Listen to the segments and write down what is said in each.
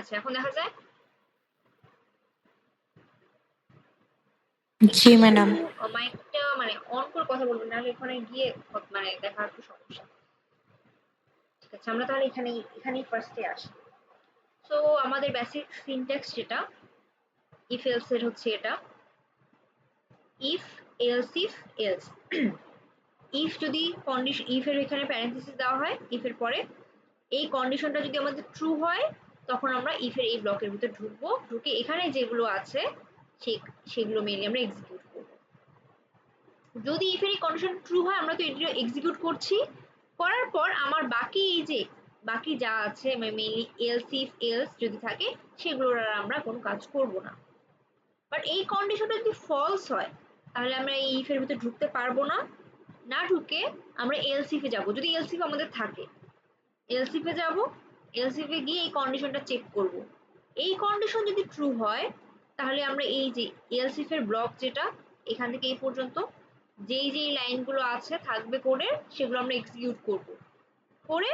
আছে, এখন দেখা যায়? জি ম্যাডাম। মাইকটা মানে অন করে কথা বলবেন, নাহলে ওখানে গিয়ে মানে দেখা একটু সমস্যা। ঠিক আছে, আমরা তাহলে এখানেই ফার্স্টে আসি। সো আমাদের বেসিক সিনট্যাক্স যেটা ইফ এলস এর হচ্ছে এটা, if else if else. If যদি কন্ডিশন, ইফ এর এখানে প্যারেন্থেসিস দেওয়া হয়, ইফ এর পরে এই কন্ডিশনটা যদি আমাদের ট্রু হয়, তখন আমরা ইফ এর এই ব্লকের ভিতরে ঢুকবো, ঢুকে এখানে যেগুলো আছে সেগুলো মেনলি আমরা এক্সিকিউট করব। যদি ইফ এর এই কন্ডিশন ট্রু হয়, আমরা তো এটা এক্সিকিউট করছি, করার পর আমার বাকি এই যে বাকি যা আছে মেনলি এলস ইফ এলস যদি থাকে, সেগুলোর আর আমরা কোনো কাজ করব না। বাট এই কন্ডিশনটা যদি ফলস হয়, তাহলে আমরা এই ইফ এর ভিতরে ঢুকতে পারবো না। না ঢুকে আমরা এলস ইফ এ যাব, যদি এলস ইফ আমাদের থাকে। এলস ইফ এ যাব, এলস ইফ এ গিয়ে এই কন্ডিশনটা চেক করব। এই কন্ডিশন যদি ট্রু হয়, তাহলে আমরা এই যে এলস ইফ এর ব্লক যেটা এখান থেকে এই পর্যন্ত যেই লাইনগুলো আছে থাকবে কোডে, সেগুলো আমরা এক্সিকিউট করব। করে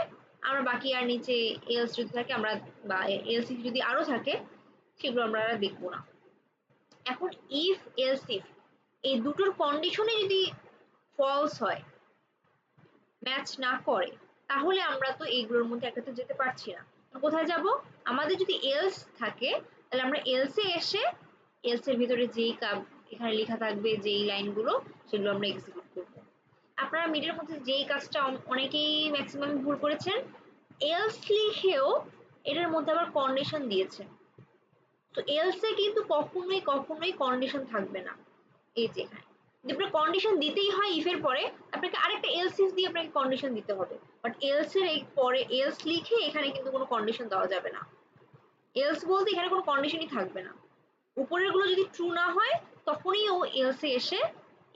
আমরা বাকি আর নিচে এলস যদি থাকে আমরা, বা এলস ইফ যদি আরো থাকে, সেগুলো আমরা আর দেখবো না। এখন ইফ এলস ইফ এই দুটোর কন্ডিশনে যদি ফলস হয়, ম্যাচ না করে, তাহলে আমরা তো এইগুলোর মধ্যে একটাতে যেতে পারছি না। কোথায় যাব? আমাদের যদি এলস থাকে, তাহলে আমরা এলস এ এসে এলস এর ভিতরে যেই এখানে লেখা থাকবে যেই লাইনগুলো, সেগুলো আমরা এক্সিকিউট করব। আপনারা মিডের মধ্যে যেই কাজটা অনেকেই ম্যাক্সিমাম ভুল করেছেন, এলস লিখেও এটার মধ্যে আবার কন্ডিশন দিয়েছে। তো এলস এ কিন্তু কখনোই কন্ডিশন থাকবে না। এই যে এখানে যদি আপনার কন্ডিশন দিতেই হয় ইফ এর পরে, আপনাকে আরেকটা এলস ইফ দিয়ে আপনাকে কন্ডিশন দিতে হবে। বাট এলস এর এই পরে এলস লিখে এখানে কিন্তু কোনো কন্ডিশন দেওয়া যাবে না। এলস বলতে এখানে কোনো কন্ডিশনই থাকবে না। উপরের গুলো যদি ট্রু না হয়, তখনই ও এলস এ এসে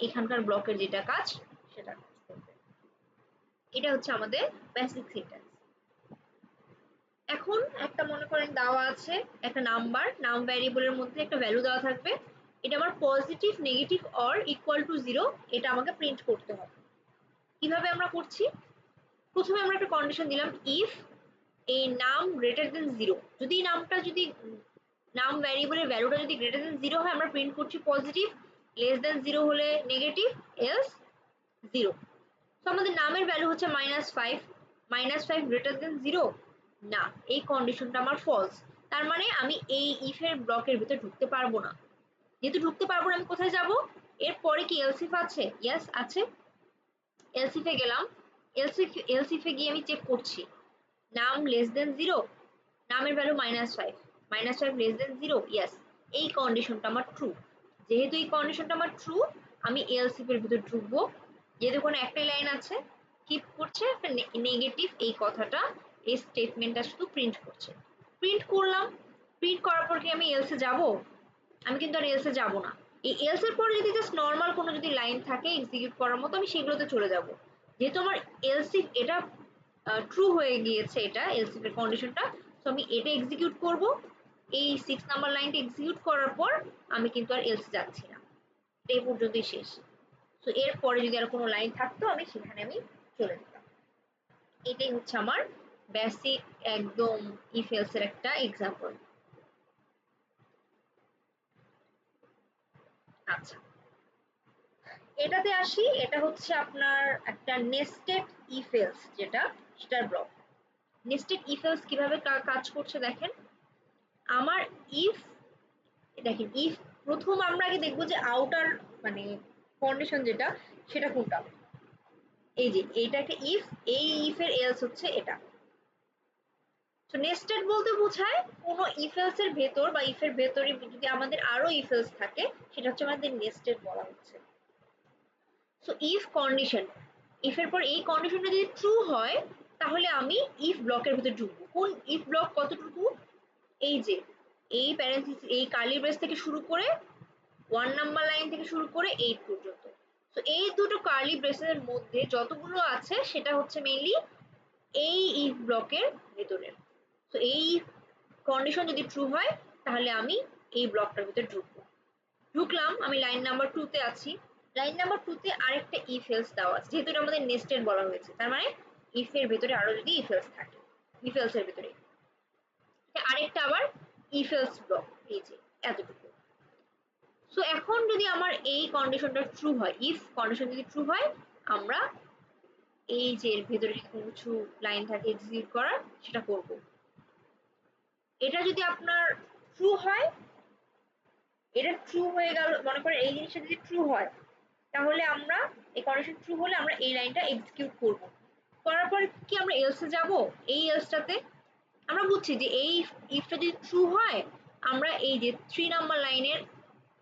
এখানকার ব্লকের যেটা কাজ সেটা করবে। এটা হচ্ছে আমাদের বেসিক সিনট্যাক্স। এখন একটা মনে করেন দেওয়া আছে একটা নাম্বার, নাম ভ্যারিয়েবলের মধ্যে একটা ভ্যালু দেওয়া থাকবে, এটা আমার positive, negative or equal to 0, এটা আমাকে প্রিন্ট করতে হবে। কিভাবে আমরা করছি? প্রথমে আমরা একটা কন্ডিশন দিলাম, ইফ এই নাম গ্রেটার দেন 0, যদি নামটা যদি নাম ভ্যারিয়েবলের ভ্যালুটা যদি গ্রেটার দেন 0 হয়, আমরা প্রিন্ট করছি পজিটিভ, লেস দেন 0 হলে নেগেটিভ, এলস 0। তো আমাদের নামের ভ্যালু হচ্ছে -5, -5 গ্রেটার দেন 0 না, এই কন্ডিশনটা আমার ফলস। তার মানে আমি এই ইফ এর ব্লকের ভিতরে ঢুকতে পারবো না। যেহেতু ঢুকতে পারবো না, আমি কোথায় যাব? এরপরে কি এলস ইফ আছে? ইয়েস আছে। এলস ইফ এ গেলাম, এলস ইফ এ গিয়ে আমি চেক করছি নাম লেস দেন 0, নামের ভ্যালু -5, -5 লেস দেন 0, ইয়েস, এই কন্ডিশনটা আমার ট্রু। যেহেতু এই কন্ডিশনটা আমার ট্রু, আমি এলস ইফ এর ভিতরে ঢুকবো। যেহেতু কোনো একটাই লাইন আছে, কিপ করছে একটা নেগেটিভ, এই কথাটা এই স্টেটমেন্টটা শুধু প্রিন্ট করছে। প্রিন্ট করলাম, প্রিন্ট করার পর কি আমি এলসে যাব? আমি কিন্তু আর এলসে যাব না। এই এলস এর পরে যদি জাস্ট নরমাল কোনো যদি লাইন থাকে এক্সিকিউট করার মতো, আমি সেগুলোতে চলে যাব। যেহেতু আমার এলস ইফ এটা ট্রু হয়ে গিয়েছে, এটা এলস ইফ এর কন্ডিশনটা, তো আমি এটা এক্সিকিউট করব। এই 6 নাম্বার লাইনটা এক্সিকিউট করার পর আমি কিন্তু আর এলসে যাচ্ছি না, এই পর্যন্তই শেষ। তো এরপরে যদি আর কোনো লাইন থাকতো, আমি সেখানে চলে যেতাম। এটাই হচ্ছে আমার বেসিক একদম ইফ এলস এর একটা এক্সাম্পল। আচ্ছা, এটাতে আসি। এটা হচ্ছে আপনার একটা নেস্টেড ইফ এলস, যেটা সেটার ব্লক। নেস্টেড ইফ এলস কিভাবে কাজ করছে দেখেন। আমার ইফ, দেখেন ইফ প্রথম আমরা আগে দেখবো যে আউটার মানে কন্ডিশন যেটা, সেটা কোনটা। এই যে এইটাকে ইফ, এই ইফ এর এলস হচ্ছে এটা। তো নেস্টেড বলতে বোঝায় কোনো ইফ এলস এর ভেতর বা ইফ এর ভেতরে যদি আমাদের আরো ইফ এলস থাকে, সেটা হচ্ছে আমাদের নেস্টেড বলা হচ্ছে। সো ইফ কন্ডিশন, ইফ এর পর এই কন্ডিশনটা যদি ট্রু হয়, তাহলে আমি ইফ ব্লকের ভিতরে ঢুকবো। কোন ইফ ব্লক কতটুকু? এই যে এই প্যারেন্থেসিস, এই কার্লি ব্রেস থেকে শুরু করে 1 নাম্বার লাইন থেকে শুরু করে 8 পর্যন্ত। তো এই দুটো কার্লি ব্রেসের মধ্যে যতগুলো আছে, সেটা হচ্ছে মেইনলি এই ইফ ব্লকের ভেতরে। তো এই কন্ডিশন যদি ট্রু হয়, তাহলে আমি এই ব্লকটার ভিতরে ঢুকবো। ঢুকলাম, আমি লাইন নাম্বার 2 তে আছি। লাইন নাম্বার 2 তে আরেকটা ইফ এলস দেওয়া আছে, যেহেতু এটা আমাদের নেস্টেড বলা হয়েছে, তার মানে ইফ এর ভিতরে আরো যদি ইফ এলস থাকে, ইফ এলস এর ভিতরে আরেকটা আবার ইফ এলস ব্লক, এই যে এতটুকু। সো এখন যদি আমার এই কন্ডিশনটা ট্রু হয়, ইফ কন্ডিশন যদি ট্রু হয়, আমরা এই যে এর ভেতরে কিছু লাইন থাকে এক্সিকিউট করার, সেটা করব। এটা যদি আপনার ট্রু হয়, এটা ট্রু হয়ে গেল, মনে করেন এই জিনিসটা যদি ট্রু হয়, তাহলে আমরা এই কন্ডিশন ট্রু হলে আমরা এই লাইনটা এক্সিকিউট করব। করার পর কি আমরা এলসে যাব? এই এলসটাতে আমরা বুঝছি যে এই ইফটা যদি ট্রু হয়, আমরা এই যে 3 নাম্বার লাইনের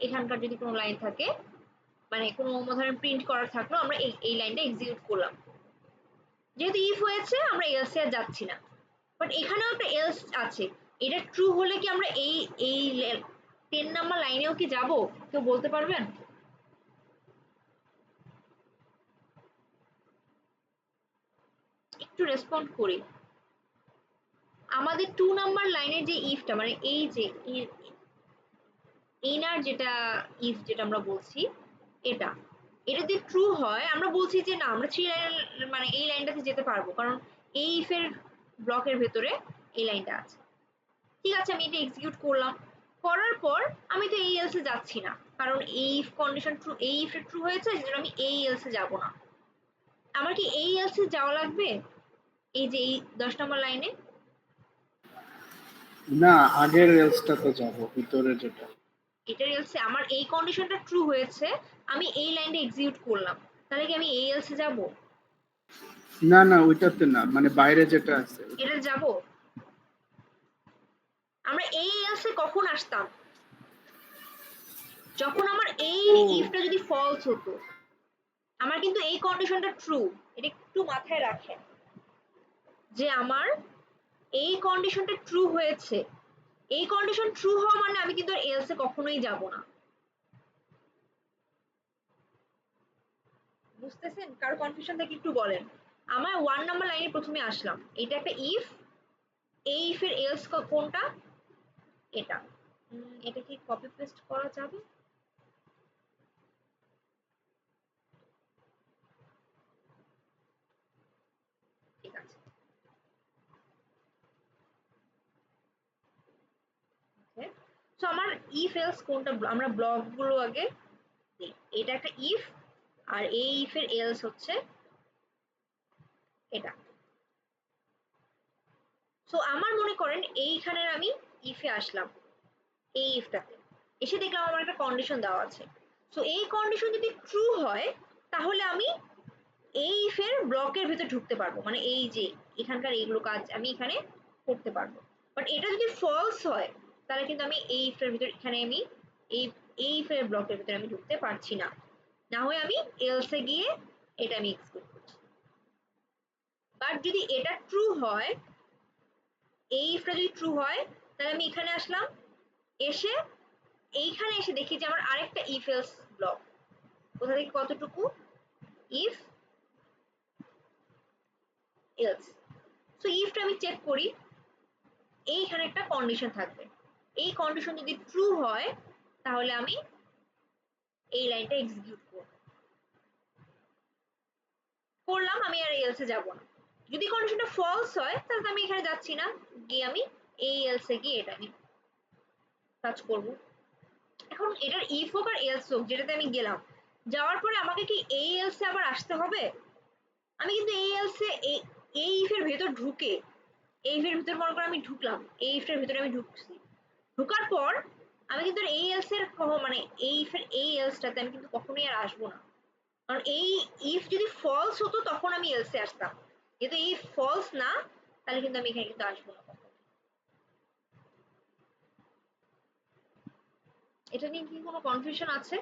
এখানকার যদি কোনো লাইন থাকে, মানে কোনো ধরেন প্রিন্ট করার থাকলো, আমরা এই লাইনটা এক্সিকিউট করলাম। যেহেতু ইফ হয়েছে, আমরা এলসে আর যাচ্ছি না। বাট এখানেও একটা এলস আছে, এটা ট্রু হলে কি আমরা এই এই 10 নাম্বার লাইনেও কি যাব? কেউ বলতে পারবেন? একটু রেসপন্ড করি। আমাদের 2 নাম্বার লাইনের যে ইফটা, মানে এই যে ইনার যেটা ইফ যেটা আমরা বলছি, এটা এটা যদি ট্রু হয়, আমরা বলছি যে না, আমরা 3 লাইন মানে এই লাইনটাতে যেতে পারবো, কারণ এই ইফের ব্লকের ভেতরে এই লাইনটা আছে। ঠিক আছে, আমি এটা এক্সিকিউট করলাম। করার পর আমি তো এই এলসে যাচ্ছি না, কারণ এই ইফ কন্ডিশন ট্রু, এই ইফটা ট্রু হয়েছে, সেজন্য আমি এই এলসে যাব না। আমার কি এই এলসে যাওয়া লাগবে? এই যে এই 10 নম্বর লাইনে? না, আগের এলসটা তো যাব, ভিতরে যেটা। এটার এলসে আমার এই কন্ডিশনটা ট্রু হয়েছে, আমি এই লাইনটা এক্সিকিউট করলাম, তাহলে কি আমি এই এলসে যাব? না না, ওইটাতে না, মানে বাইরে যেটা আছে এটা যাব। আমরা এই এলসে কখন আসতাম? যখন আমার এই ইফটা যদি ফলস হতো। আমার কিন্তু এই কন্ডিশনটা ট্রু, এটা একটু মাথায় রাখেন যে আমার এই কন্ডিশনটা ট্রু হয়েছে। এই কন্ডিশন ট্রু হওয়া মানে আমি কিন্তু এলসে কখনোই যাব না। বুঝতেছেন? কারো কনফিউশন থাকে একটু বলেন। আমার 1 নাম্বার লাইনে প্রথমে আসলাম, এটা একটা ইফ, এই ইফের এলস কোনটা? এটা। এটা কি কপি পেস্ট করা যাবে? ঠিক আছে। ওকে, সো আমার ইফ এলস কোনটা, আমরা ব্লকগুলো আগে দিই। এটা একটা ইফ, আর এই ইফের এলস হচ্ছে এটা। সো আমার মনে করেন এইখানের আমি ইফে আসলাম, এই ইফটাতে এসে দেখলাম আমার একটা কন্ডিশন দেওয়া আছে। সো এই কন্ডিশন যদি ট্রু হয়, তাহলে আমি এই ইফের ব্লকের ভিতরে ঢুকতে পারবো, মানে এই যে এখানকার এইগুলো কাজ আমি এখানে করতে পারবো। বাট এটা যদি ফলস হয়, তাহলে কিন্তু আমি এই ইফের ভিতরে, এখানে আমি এই এই ইফের ব্লকের ভিতরে আমি ঢুকতে পারছি না। না হয় আমি এলসে গিয়ে এটা আমি এক্সিকিউট করছি। বাট যদি এটা ট্রু হয়, এই ইফটা যদি ট্রু হয়, তাহলে আমি এখানে আসলাম, এসে এইখানে এসে দেখি যে আমার আরেকটা ইফ এলস ব্লক। কোথা থেকে কতটুকু? If else. সো ইফটা আমি চেক করি, এইখানে একটা কন্ডিশন থাকবে। এই কন্ডিশন যদি ট্রু হয়, তাহলে আমি এই লাইনটা এক্সিকিউট করলাম, আমি আর এলসে যাব না। যদি কন্ডিশনটা ফলস হয়, তাহলে আমি এখানে যাচ্ছি না, গিয়ে আমি এই এলসে গিয়ে এটা আমি কাজ করব। এখন এটার ইফ হোক আর এলস হোক, যেটাতে আমি গেলাম, যাওয়ার পরে আমাকে কি এই এলসে আবার আসতে হবে? আমি কিন্তু এই এলসে এই ইফের ভেতর ঢুকে, এই ইফের ভিতর মনে করো আমি ঢুকলাম, এই ইফের ভিতরে আমি ঢুকছি, ঢোকার পর আমি কিন্তু এই এলস এর মানে এই ইফের এই এলসটাতে আমি কিন্তু কখনোই আর আসবো না, কারণ এই ইফ যদি ফলস হতো তখন আমি এলসে আসতাম, কিন্তু এই ফলস না, তাহলে কিন্তু আমি এখানে কিন্তু আসবো না কখনো। এটা নিয়ে কি কোনো কনফিউশন আছে?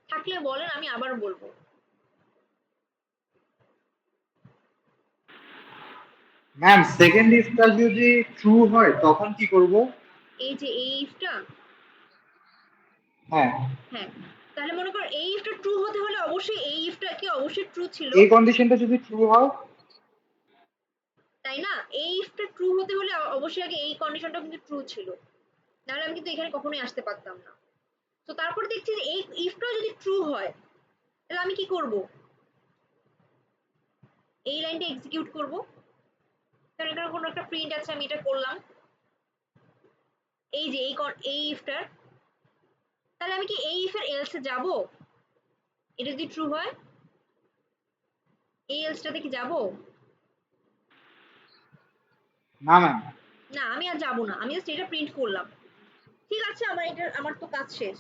থাকলে বলেন, আমি আবার বলবো। ম্যাম, সেকেন্ড ইফটা যদি ট্রু হয় তখন কি করব? এই যে এই ইফটা, হ্যাঁ, হ্যাঁ, তাহলে মনে করো এই ইফটা ট্রু হতে হলে অবশ্যই এই ইফটা কি অবশ্যই ট্রু ছিল, এই কন্ডিশনটা যদি ট্রু হয়, তাই না? এই ইফটা ট্রু হতে হলে অবশ্যই আগে এই কন্ডিশনটা কিন্তু ট্রু ছিল, নাহলে আমি কিন্তু এখানে কখনোই আসতে পারতাম না। তো তারপর দেখছি যে এই ইফটাও যদি ট্রু হয়, তাহলে আমি কি করব? এই লাইনটা এক্সিকিউট করব, কারণ এখানে কোনো একটা প্রিন্ট আছে, আমি এটা করলাম। এই যে এই ইফটার, তাহলে আমি কি এই ইফের এলসে যাব? এটা যদি ট্রু হয় এই এলসটাতে কি যাব? না ম্যাম। না, আমি আর যাব না, আমি জাস্ট এটা প্রিন্ট করলাম। ঠিক আছে, আমার তো কাজ শেষ।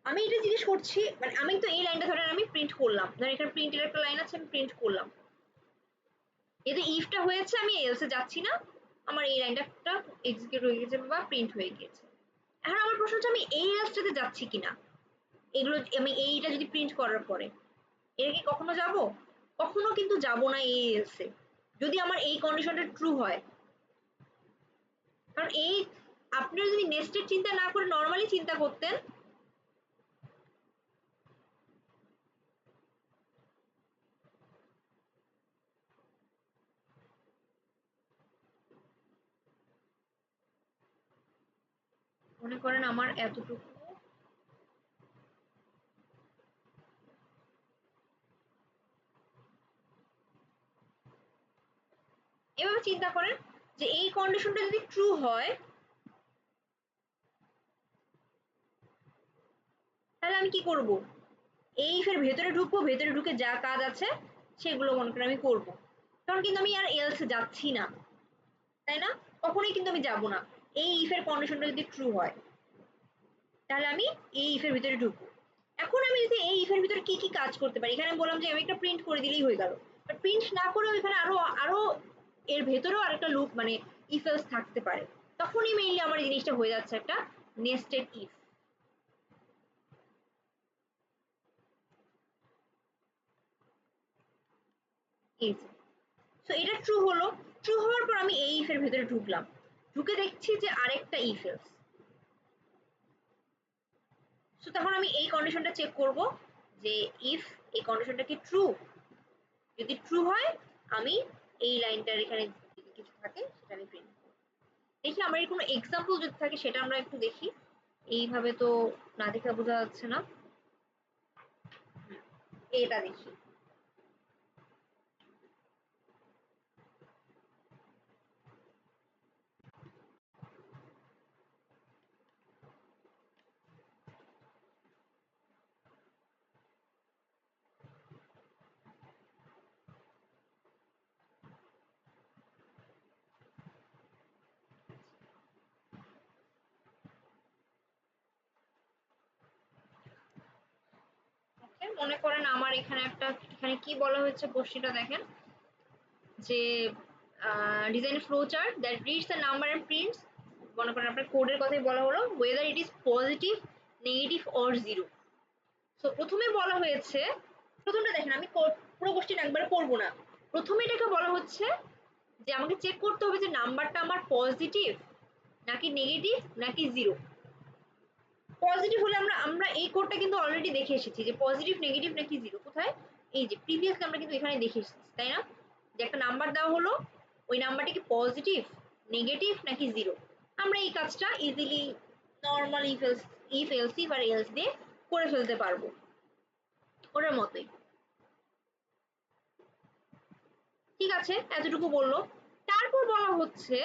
আমি এটা জিজ্ঞেস করছি, মানে আমি তো এই লাইনটা ধরেন আমি প্রিন্ট করলাম, ধরেন এখানে প্রিন্টের একটা লাইন আছে, আমি প্রিন্ট করলাম। এতে ইফটা হয়েছে, আমি এলসে যাচ্ছি না, আমার এই লাইনটা এক্সিকিউট হয়ে গেছে বা প্রিন্ট হয়ে গেছে। এখন আমার প্রশ্ন হচ্ছে আমি এই এলসটাতে যাচ্ছি কিনা, এগুলো আমি এইটা যদি প্রিন্ট করার পরে এটা কি কখনো যাব? কখনো কিন্তু যাব না এই এলসে, যদি আমার এই কন্ডিশনটা ট্রু হয়। কারণ এই আপনারা যদি নেস্টেড চিন্তা না করে নর্মালি চিন্তা করতেন, মনে করেন আমার এতটুকু, এভাবে চিন্তা করেন যে এই কন্ডিশনটা যদি ট্রু হয় তাহলে আমি কি করব? এই ফের ভেতরে ঢুকবো, ভেতরে ঢুকে যা কাজ আছে সেগুলো মনে করেন আমি করব। তখন কিন্তু আমি আর এলসে যাচ্ছি না, তাই না? কখনোই কিন্তু আমি যাব না। এই ইফের কন্ডিশনটা যদি ট্রু হয় তাহলে আমি এই ইফের ভিতরে ঢুকবো। এখন আমি যদি এই ইফের ভিতরে কি কি কাজ করতে পারি, এখানে বললাম যে আমি একটা প্রিন্ট করে দিলেই হয়ে গেল, বাট প্রিন্ট না করেও এখানে আরো আরো এর ভেতরেও আরেকটা লুপ মানে ইফ এলস থাকতে পারে। তখনই মেইনলি আমার এই জিনিসটা হয়ে যাচ্ছে একটা নেস্টেড ইফ। এই সো এটা ট্রু হলো। ট্রু হওয়ার পর আমি এই ইফ এর ভেতরে ঢুকলাম, ঢুকে দেখছি যে আরেকটা ইফ এলস। সো তখন আমি এই কন্ডিশনটা চেক করব যে ইফ এই কন্ডিশনটা কি ট্রু। যদি ট্রু হয় আমি এই লাইনটার এখানে যদি কিছু থাকে সেটা আমি প্রিন্ট করব। দেখি আমার এর কোনো এক্সাম্পল যদি থাকে সেটা আমরা একটু দেখি। এইভাবে তো না দেখে বোঝা যাচ্ছে না। এটা দেখি। মনে করেন আমার এখানে এখানে কি বলা হয়েছে কোশ্চেনটা দেখেন যে design flow chart that reads the number and prints. মনে করেন আপনার কোডের কথাই বলা হলো whether it is positive, negative or zero. So প্রথমে বলা হয়েছে, প্রথমটা দেখেন আমি পুরো কোশ্চেন একবারে করবো না। প্রথমে এটাকে বলা হচ্ছে যে আমাকে চেক করতে হবে যে নাম্বারটা আমার পজিটিভ নাকি নেগেটিভ নাকি জিরো। পজিটিভ হলে আমরা আমরা এই কোডটা কিন্তু অলরেডি দেখে এসেছি যে পজিটিভ নেগেটিভ নাকি জিরো কোথায়, এই যে প্রিভিয়াসলি আমরা কিন্তু এখানে দেখে এসেছি, তাই না? যে একটা নাম্বার দেওয়া হলো, ওই নাম্বারটা কি পজিটিভ, নেগেটিভ নাকি জিরো। আমরা এই কাজটা ইজিলি নর্মাল ইফ এলসিফ আর এলস দিয়ে করে ফেলতে পারবো, ওটার মতোই। ঠিক আছে, এতটুকু বললো। তারপর বলা হচ্ছে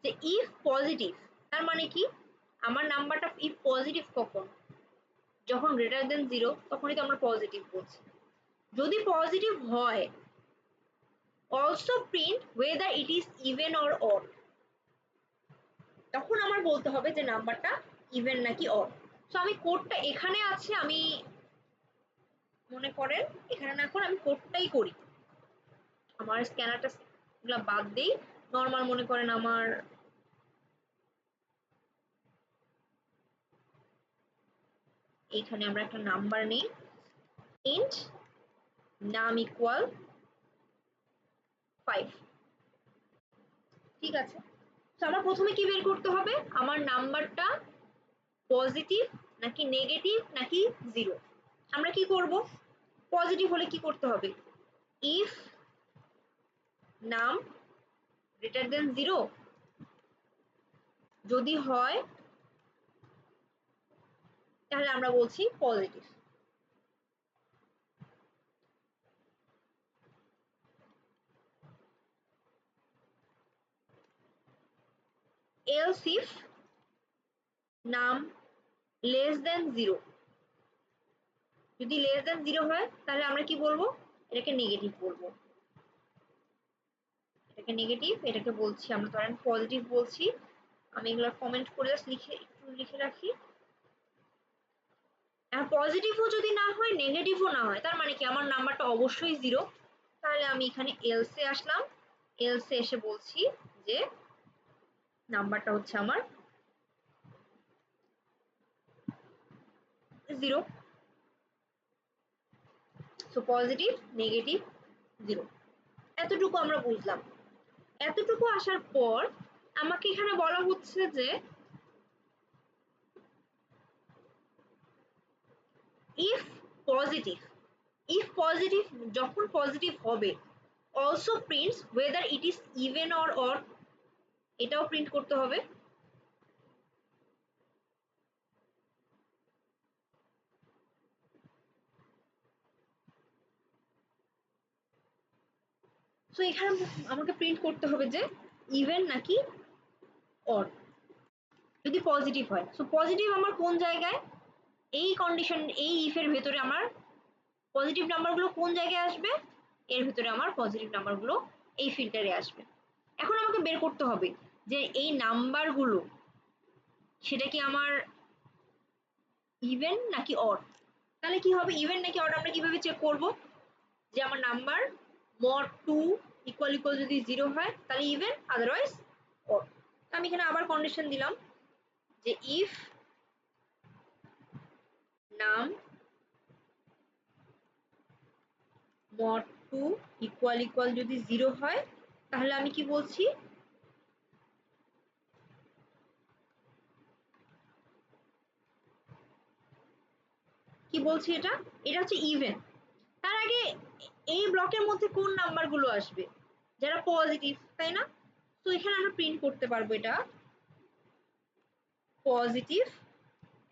যে ইফ পজিটিভ, তার মানে কি আমার নাম্বারটা ইফ পজিটিভ কখন, যখন গ্রেটার দেন জিরো তখনই তো আমরা পজিটিভ বলছি। যদি পজিটিভ হয় also print weather it is even or odd, তখন আমার বলতে হবে যে নাম্বারটা ইভেন নাকি অড। সো আমি কোডটা এখানে আছে, আমি মনে করেন এখানে না করে আমি কোডটাই করি, আমার স্ক্যানারটা গুলা বাদ দেই। নর্মাল মনে করেন আমার এইখানে আমরা একটা নাম্বার নেই, ইন্ট নাম ইকুয়াল 5। ঠিক আছে, তো আমার প্রথমে কি বের করতে হবে, আমার নাম্বারটা পজিটিভ নাকি নেগেটিভ নাকি জিরো। আমরা কি করব, পজিটিভ হলে কি করতে হবে, ইফ নাম গ্রেটার দেন জিরো, যদি হয় তাহলে আমরা বলছি পজিটিভ। এলস ইফ নাম লেস দেন 0, যদি লেস দেন 0 হয় তাহলে আমরা কি বলবো, এটাকে নেগেটিভ বলবো, এটাকে নেগেটিভ, এটাকে বলছি আমরা ধরেন পজিটিভ বলছি। আমি এগুলো কমেন্ট করে জাস্ট লিখে রাখি। আর পজিটিভও যদি না হয় নেগেটিভও না হয়, তার মানে কি আমার নাম্বারটা অবশ্যই 0। তাহলে আমি এখানে এলসে আসলাম, এলসে এসে বলছি যে নাম্বারটা হচ্ছে আমার 0। সো পজিটিভ, নেগেটিভ, 0, এতটুকু আমরা বুঝলাম। এতটুকু আসার পর আমাকে এখানে বলা হচ্ছে যে if positive যখন পজিটিভ হবে also prints whether it is even or odd, এটাও প্রিন্ট করতে হবে। সো এখানে আমাকে প্রিন্ট করতে হবে যে ইভেন নাকি অড যদি পজিটিভ হয়। সো পজিটিভ আমার কোন জায়গায়, এই কন্ডিশন এই ইফের ভেতরে আমার পজিটিভ নাম্বারগুলো কোন জায়গায় আসবে, এর ভিতরে আমার পজিটিভ নাম্বারগুলো এই ফিল্টারে আসবে। এখন আমাকে বের করতে হবে যে এই নাম্বারগুলো সেটা কি আমার ইভেন নাকি অড। তাহলে কি হবে, ইভেন নাকি অড আমরা কিভাবে চেক করব, যে আমার নাম্বার mod 2 ইকুয়াল যদি 0 হয় তাহলে ইভেন, আদারওয়াইজ অড। আমি এখানে আবার কন্ডিশন দিলাম যে ইফ নাম mod 2 ইকুয়াল যদি 0 হয় তাহলে আমি কি বলছি, কি বলছি এটা হচ্ছে ইভেন। তার আগে এই ব্লকের মধ্যে কোন নাম্বারগুলো আসবে, যারা পজিটিভ, তাই না? তো এখানে আমরা প্রিন্ট করতে পারবো এটা পজিটিভ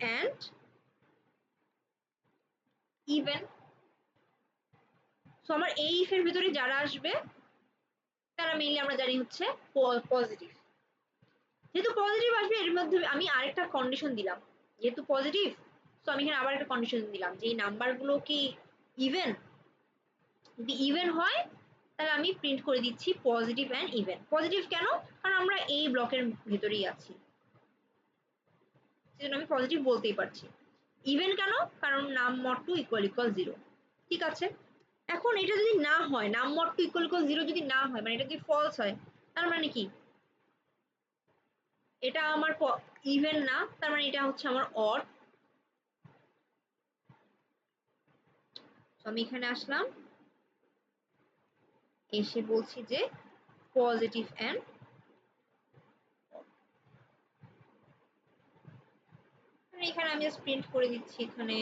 অ্যান্ড ইভেন। সো আমার এই ইফের ভিতরে যারা আসবে তারা মেইনলি আমরা জানি হচ্ছে পজিটিভ। যেহেতু পজিটিভ আসবে এর মধ্যে আমি আরেকটা কন্ডিশন দিলাম, যেহেতু পজিটিভ সো আমি এখানে আবার একটা কন্ডিশন দিলাম যে এই নাম্বারগুলো কি ইভেন, যদি ইভেন হয় তাহলে আমি প্রিন্ট করে দিচ্ছি পজিটিভ অ্যান্ড ইভেন। পজিটিভ কেন, কারণ আমরা এই ব্লকের ভেতরেই আছি, সেজন্য আমি পজিটিভ বলতেই পারছি। ইভেন কেন, কারণ নাম mod 2 ইকুয়াল 0। ঠিক আছে, এখন এটা যদি না হয়, নাম mod 2 ইকুয়াল 0 যদি না হয়, মানে এটা যদি ফলস হয় তার মানে কি এটা আমার ইভেন না, তার মানে এটা হচ্ছে আমার অড। আমি এখানে আসলাম, এসে বলছি যে পজিটিভ অ্যান্ড, এখানে আমি জাস্ট প্রিন্ট করে দিচ্ছি এখানে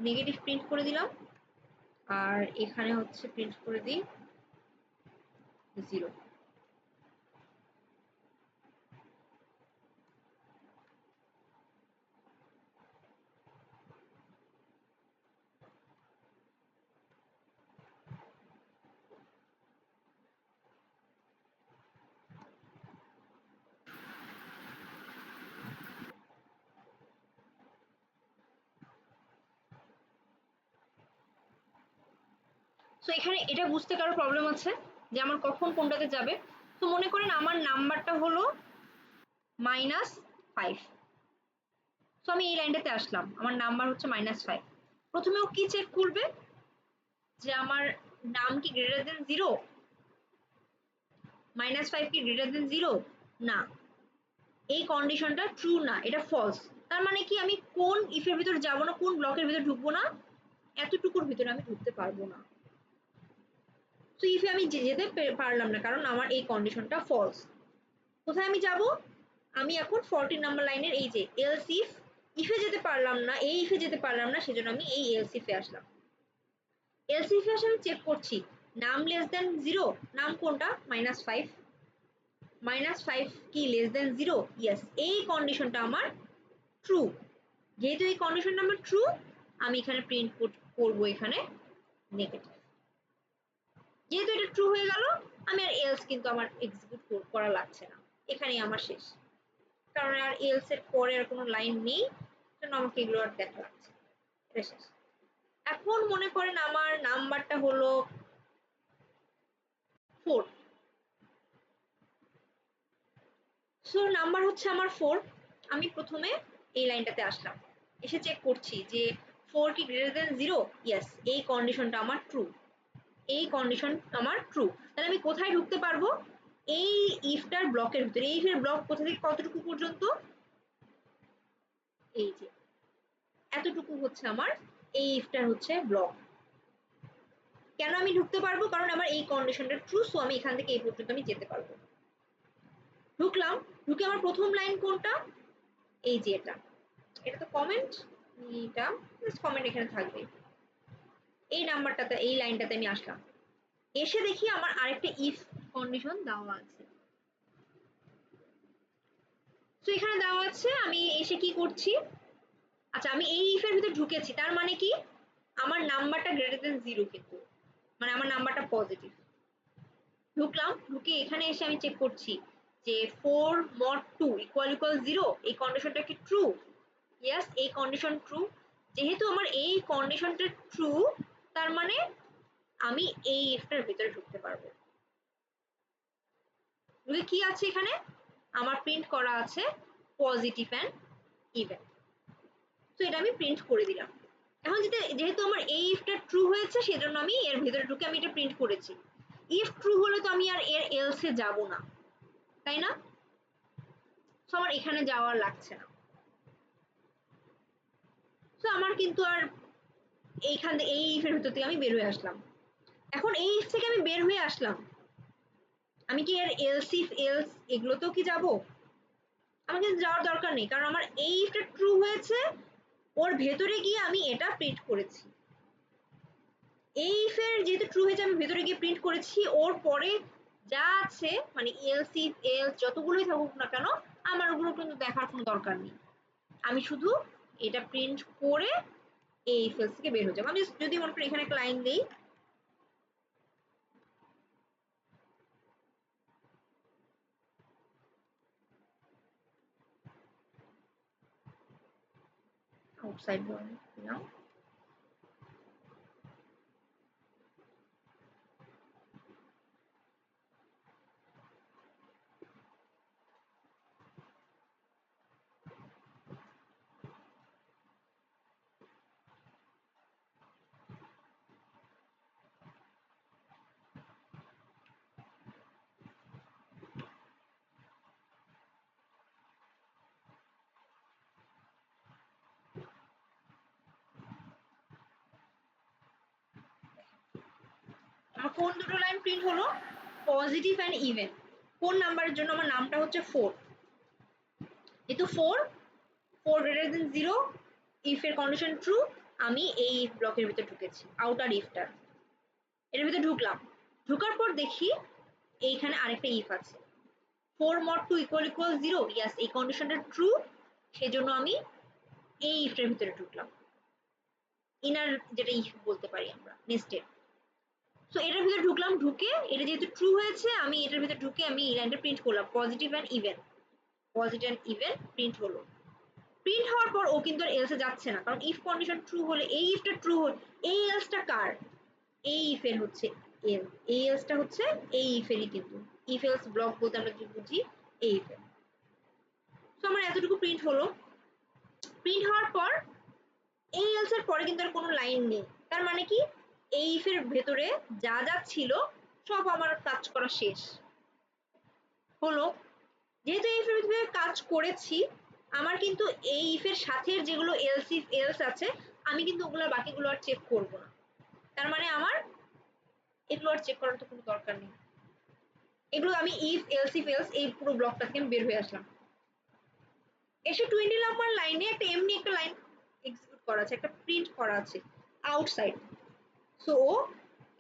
নেগেটিভ প্রিন্ট করে দিলাম, আর এখানে হচ্ছে প্রিন্ট করে দিই 0। সো এখানে এটা বুঝতে কারো প্রবলেম আছে যে আমার কখন কোনটাতে যাবে? তো মনে করেন আমার নাম্বারটা হলো -5, সো আমি এই লাইনটাতে আসলাম, আমার নাম্বার হচ্ছে -5। প্রথমেও কি চেক করবে যে আমার নাম কি গ্রেটার দেন 0, -5 কি গ্রেটার দেন 0, না, এই কন্ডিশনটা ট্রু না, এটা ফলস। তার মানে কি আমি কোন ইফের ভিতর যাব না, কোন ব্লকের ভিতর ঢুকবো না, এতটুকুর ভিতরে আমি ঢুকতে পারবো না। তো ইফে আমি যেতে পারলাম না কারণ আমার এই কন্ডিশনটা ফলস। কোথায় আমি যাব, আমি এখন 14 নাম্বার লাইনের এই যে এলস ইফে যেতে পারলাম না, এই ইফে যেতে পারলাম না, সেজন্য আমি এই এলস ইফে আসলাম। এলস ইফে আসে আমি চেক করছি নাম লেস দেন 0, নাম কোনটা, -5, -5 কি লেস দেন 0, ইয়েস, এই কন্ডিশনটা আমার ট্রু। যেহেতু এই কন্ডিশনটা আমার ট্রু, আমি এখানে প্রিন্ট করব এখানে নেগেটিভ। যেহেতু এটা ট্রু হয়ে গেল, আমি আর এলস কিন্তু আমার এক্সিকিউট করা লাগছে না, এখানেই আমার শেষ, কারণ আর এলস এর পরে আর কোনো লাইন নেই, জন্য আমাকে এগুলো আর দেখা লাগছে, এটা শেষ। এখন মনে করেন আমার নাম্বারটা হলো 4, সো নাম্বার হচ্ছে আমার 4। আমি প্রথমে এই লাইনটাতে আসলাম, এসে চেক করছি যে 4 কি গ্রেটার দেন 0। ইয়েস, এই কন্ডিশনটা আমার ট্রু, এই কন্ডিশন আমার ট্রু। তাহলে আমি কোথায় ঢুকতে পারবো? এই ইফটার ব্লকের ভিতরে। এই ইফের ব্লক কোথা থেকে কতটুকু পর্যন্ত? এই যে এতটুকু হচ্ছে আমার এই ইফটার হচ্ছে ব্লক। কেন আমি ঢুকতে পারবো? কারণ আমার এই কন্ডিশনটা ট্রু, সো আমি এখান থেকে এই পর্যন্ত আমি যেতে পারবো। ঢুকলাম, ঢুকে আমার প্রথম লাইন কোনটা? এই যে এটা, এটা তো কমেন্ট, এটা জাস্ট কমেন্ট এখানে থাকবে। এই নাম্বারটাতে, এই লাইনটাতে আমি আসলাম, এসে দেখি আমার আরেকটা ইফ কন্ডিশন দেওয়া আছে। তো এখানে দেওয়া আছে, আমি এসে কি করছি? আচ্ছা, আমি এই ইফের ভিতরে ঢুকেছি, তার মানে কি আমার নাম্বারটা গ্রেটার দেন 0, কিন্তু মানে আমার নাম্বারটা পজিটিভ। ঢুকলাম, ঢুকে এখানে এসে আমি চেক করছি যে 4 mod 2 ইকুয়াল 0, এই কন্ডিশনটা কি ট্রু? ইয়েস, এই কন্ডিশন ট্রু। যেহেতু আমার এই কন্ডিশনটা ট্রু, তার মানে আমি এই ইফটার ভিতরে ঢুকতে পারবো। ঢুকে কি আছে এখানে? আমার প্রিন্ট করা আছে পজিটিভ অ্যান্ড ইভেন। তো এটা আমি প্রিন্ট করে দিলাম। এখন যেহেতু আমার এই ইফটা ট্রু হয়েছে, সেজন্য আমি এর ভিতরে ঢুকে আমি এটা প্রিন্ট করেছি। ইফ ট্রু হলে তো আমি আর এর এলসে যাব না, তাই না? তো আমার এখানে যাওয়ার লাগছে না। তো আমার কিন্তু আর এইখান থেকে, এই ইফের ভিতর থেকে আমি বের হয়ে আসলাম। এখন এই ইফ থেকে আমি বের হয়ে আসলাম, আমি কি এর এলস ইফ এলস এগুলোতেও কি যাব? আমার কিন্তু যাওয়ার দরকার নেই, কারণ আমার এই ইফটা ট্রু হয়েছে, ওর ভেতরে গিয়ে আমি এটা প্রিন্ট করেছি। এই ইফের যেহেতু ট্রু হয়েছে, আমি ভেতরে গিয়ে প্রিন্ট করেছি। ওর পরে যা আছে, মানে এলস ইফ এলস যতগুলোই থাকুক না কেন, আমার ওগুলো কিন্তু দেখার কোনো দরকার নেই। আমি শুধু এটা প্রিন্ট করে এই ইফ এলস থেকে বের হয়ে যাবো। আমি যদি মনে করি এখানে একটা লাইন দিই, আউটসাইড দিলাম, আমার কোন দুটো লাইন প্রিন্ট হলো? Positive and even. কোন নাম্বারের জন্য? আমার নামটা হচ্ছে 4। যেহেতু 4 গ্রেটার দেন 0, ইফ এর কন্ডিশন ট্রু, আমি এই ইফ ব্লকের ভিতরে ঢুকেছি, আউটার ইফটার। এর ভিতরে ঢুকলাম, ঢোকার পর দেখি এইখানে আরেকটা ইফ আছে, 4 mod 2 ইকুয়াল 0। ইয়াস, এই কন্ডিশনটা ট্রু, সেজন্য আমি এই ইফটার ভিতরে ঢুকলাম, ইনার যেটা ইফ বলতে পারি আমরা, নেস্টেড। সো এটার ভিতরে ঢুকলাম, ঢুকে এটা যেহেতু ট্রু হয়েছে, আমি এটার ভিতরে ঢুকে আমি এই লাইনটা প্রিন্ট করলাম, positive and even. Positive and even print হলো। প্রিন্ট হওয়ার পর ও কিন্তু আর এলসে যাচ্ছে না, কারণ ইফ কন্ডিশন ট্রু হলে, এই ইফটা ট্রু হলে, এই এলসটা কার? এই ইফের হচ্ছে এল, এই এলসটা হচ্ছে এই ইফেরই, কিন্তু ইফ এলস ব্লক বলতে আমরা কি বুঝি? এই ইফের। তো আমার এতটুকু প্রিন্ট হলো। প্রিন্ট হওয়ার পর এই এলস এর পরে কিন্তু আর কোনো লাইন নেই, তার মানে কি এই ইফের ভেতরে যা যা ছিল সব আমার কাজ করা শেষ হলো। যেহেতু এই ইফের ভিতরে কাজ করেছি, আমার কিন্তু এই ইফের সাথে যেগুলো এলস ইফ এলস আছে, আমি কিন্তু ওগুলো বাকিগুলো আর চেক করব না। তার মানে আমার এগুলো আর চেক করার তো কোনো দরকার নেই। এগুলো আমি ইফ এলস ইফ এলস এই পুরো ব্লকটা থেকে আমি বের হয়ে আসলাম। এসে 20 নাম্বার লাইনে একটা এমনি একটা লাইন এক্সিকিউট করা আছে, একটা প্রিন্ট করা আছে আউটসাইড। সো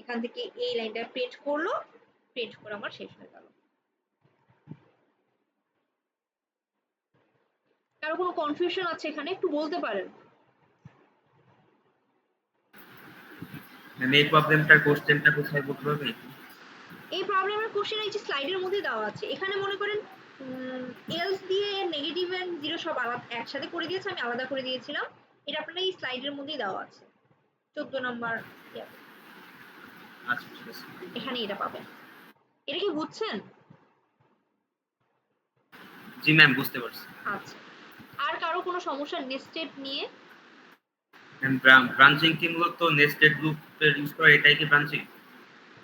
এখান থেকে এই লাইনটা প্রিন্ট করলো, প্রিন্ট করে আমার শেষ হয়ে গেল। কারো কোনো কনফিউশন আছে এখানে? একটু বলতে পারেন। মানে এই প্রবলেমটার কোশ্চেনটা কোথায় বলতে হবে? এই প্রবলেমের কোশ্চেন এই যে স্লাইডের মধ্যে দেওয়া আছে। এখানে মনে করেন এলস দিয়ে নেগেটিভ এন্ড জিরো সব আলাদা একসাথে করে দিয়েছে, আমি আলাদা করে দিয়েছিলাম। এটা আপনার এই স্লাইডের মধ্যেই দেওয়া আছে 14 নাম্বার ইয়াতে। আচ্ছা ঠিক আছে। এখানে এটা পাবেন। এটা কি বুঝছেন? জি ম্যাম বুঝতে পারছি। আচ্ছা, আর কারো কোনো সমস্যা নেস্টেড নিয়ে? ব্রাঞ্চিং কি মূলত নেস্টেড লুপের ইউজ করা, এটাই কি ব্রাঞ্চিং?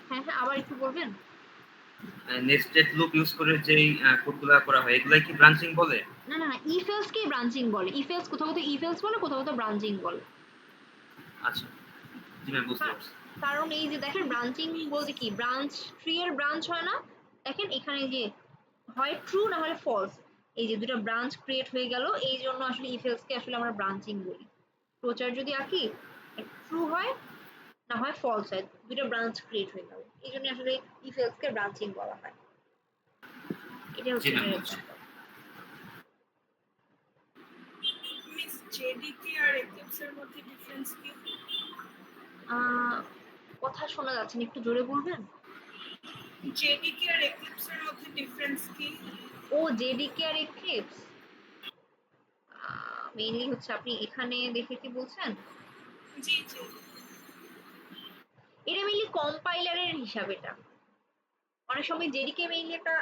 হ্যাঁ হ্যাঁ, আবার একটু বলবেন। নেস্টেড লুপ ইউজ করে যেই কোডগুলো করা হয় এগুলাই কি ব্রাঞ্চিং বলে? না না, ইফ এলস কে ব্রাঞ্চিং বলে। ইফ এলস কোথাও কোথাও ইফ এলস বলে, কোথাও কোথাও ব্রাঞ্চিং বলে। আচ্ছা জি ম্যাম বুঝতে পারছি। কারণ এই যে দেখেন ব্রাঞ্চিং বলতে কি, ব্রাঞ্চ ট্রি এর ব্রাঞ্চ হয় না, দেখেন এখানে যে হয় ট্রু না হলে ফলস, এই যে দুটো ব্রাঞ্চ ক্রিয়েট হয়ে গেল, এই জন্য আসলে ইফ এলস কে আসলে আমরা ব্রাঞ্চিং বলি। ফ্লোচার্ট যদি আঁকি ট্রু হয় না হয় ফলস হয়, দুটো ব্রাঞ্চ ক্রিয়েট হয়ে গেল, এই জন্য আসলে ইফ এলস কে ব্রাঞ্চিং বলা হয়। এটা জি হচ্ছে ম্যাম এটার বুঝছি। এক্সাম্পল। মিস জেডিকে আর এক্লিপস এর মধ্যে ডিফারেন্স কি? কথা শোনা যাচ্ছে না, একটু জোরে বলবেন। জেডিকে আর এক্লিপস এর মধ্যে ডিফারেন্স কি? ও জেডিকে আর এক্লিপস মেইনলি হচ্ছে আপনি এখানে দেখে কি বলছেন? জি জি। এটা মেইনলি কম্পাইলারের হিসাব। এটা অনেক সময় জেডিকে মেইনলি একটা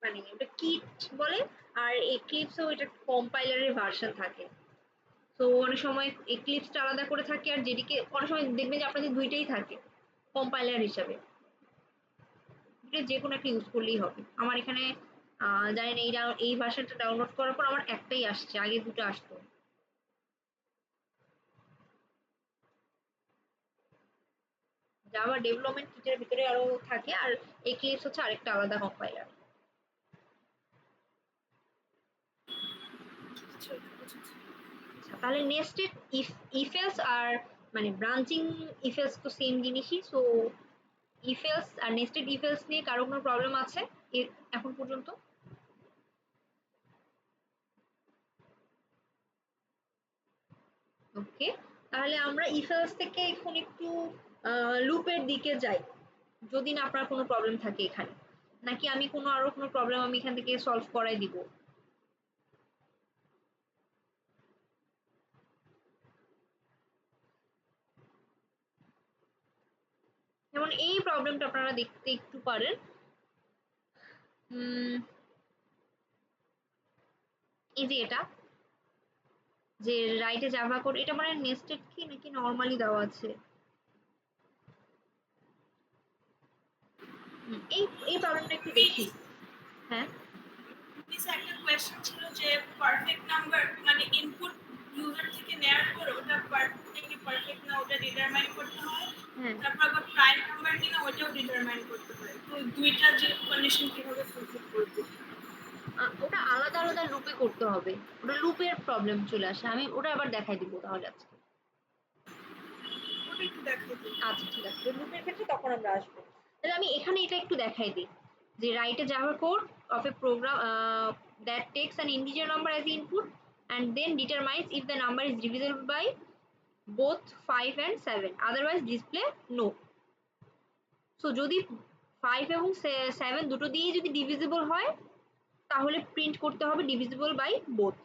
মানে ওটা কিট বলে, আর এক্লিপসও এটা কম্পাইলারের ভার্সন থাকে। তো অনেক সময় এক্লিপসটা আলাদা করে থাকে, আর জেডিকে অনেক সময় দেখবেন যে আপনাদের দুইটাই থাকে কম্পাইলার হিসাবে। দুটো যে কোনো একটা ইউজ করলেই হবে। আমার এখানে জানেন এই ভার্সনটা ডাউনলোড করার পর আমার একটাই আসছে, আগে দুটো আসতো। জাভা ডেভেলপমেন্ট কিটের ভিতরে আরো থাকে, আর এক্লিপস হচ্ছে আরেকটা আলাদা কম্পাইলার। তাহলে নেস্টেড ইফ এলস আর মানে ব্রাঞ্চিং ইফ এলস তো সেম জিনিসই। সো ইফ এলস আর নেস্টেড ইফ এলস নিয়ে কারো কোনো প্রবলেম আছে এখন পর্যন্ত? ওকে, তাহলে আমরা ইফ এলস থেকে এখন একটু লুপের দিকে যাই, যদি না আপনার কোনো প্রবলেম থাকে এখানে, নাকি আমি কোনো আরো কোনো প্রবলেম আমি এখান থেকে সলভ করাই দিব? যেমন এই প্রবলেমটা আপনারা দেখতে একটু পারেন। এই যে এটা যে রাইটে জাভা কোড, এটা মানে নেস্টেড কি নাকি নরমালি দেওয়া আছে? এই এই প্রবলেমটা একটু দেখি। হ্যাঁ মিস একটা কোয়েশ্চেন ছিল যে পারফেক্ট নাম্বার মানে ইনপুট ইউজার থেকে নেওয়ার পর ওটা পারফেক্ট না ওটা ডিটারমাইন করতে হয়, হ্যাঁ, তারপর আবার প্রাইম নাম্বার কিনা ওটাও ডিটারমাইন করতে হয়। তো দুইটা যে কন্ডিশন কিভাবে ফুলফিল করব? ওটা আলাদা আলাদা লুপে করতে হবে, ওটা লুপের প্রবলেম চলে আসে। আমি ওটা আবার দেখাই দিব তাহলে আজকে। ওটা একটু দেখাই দিন। আচ্ছা ঠিক আছে, লুপের ক্ষেত্রে তখন আমরা আসবো। তাহলে আমি এখানে এটা একটু দেখাই দিই যে write a Java code of a program that takes an integer number as input and then determines if the number is divisible by both 5 and 7, otherwise display no. So যদি 5 এবং 7 দুটো দিয়ে যদি ডিভিজিবল হয় তাহলে প্রিন্ট করতে হবে divisible by both,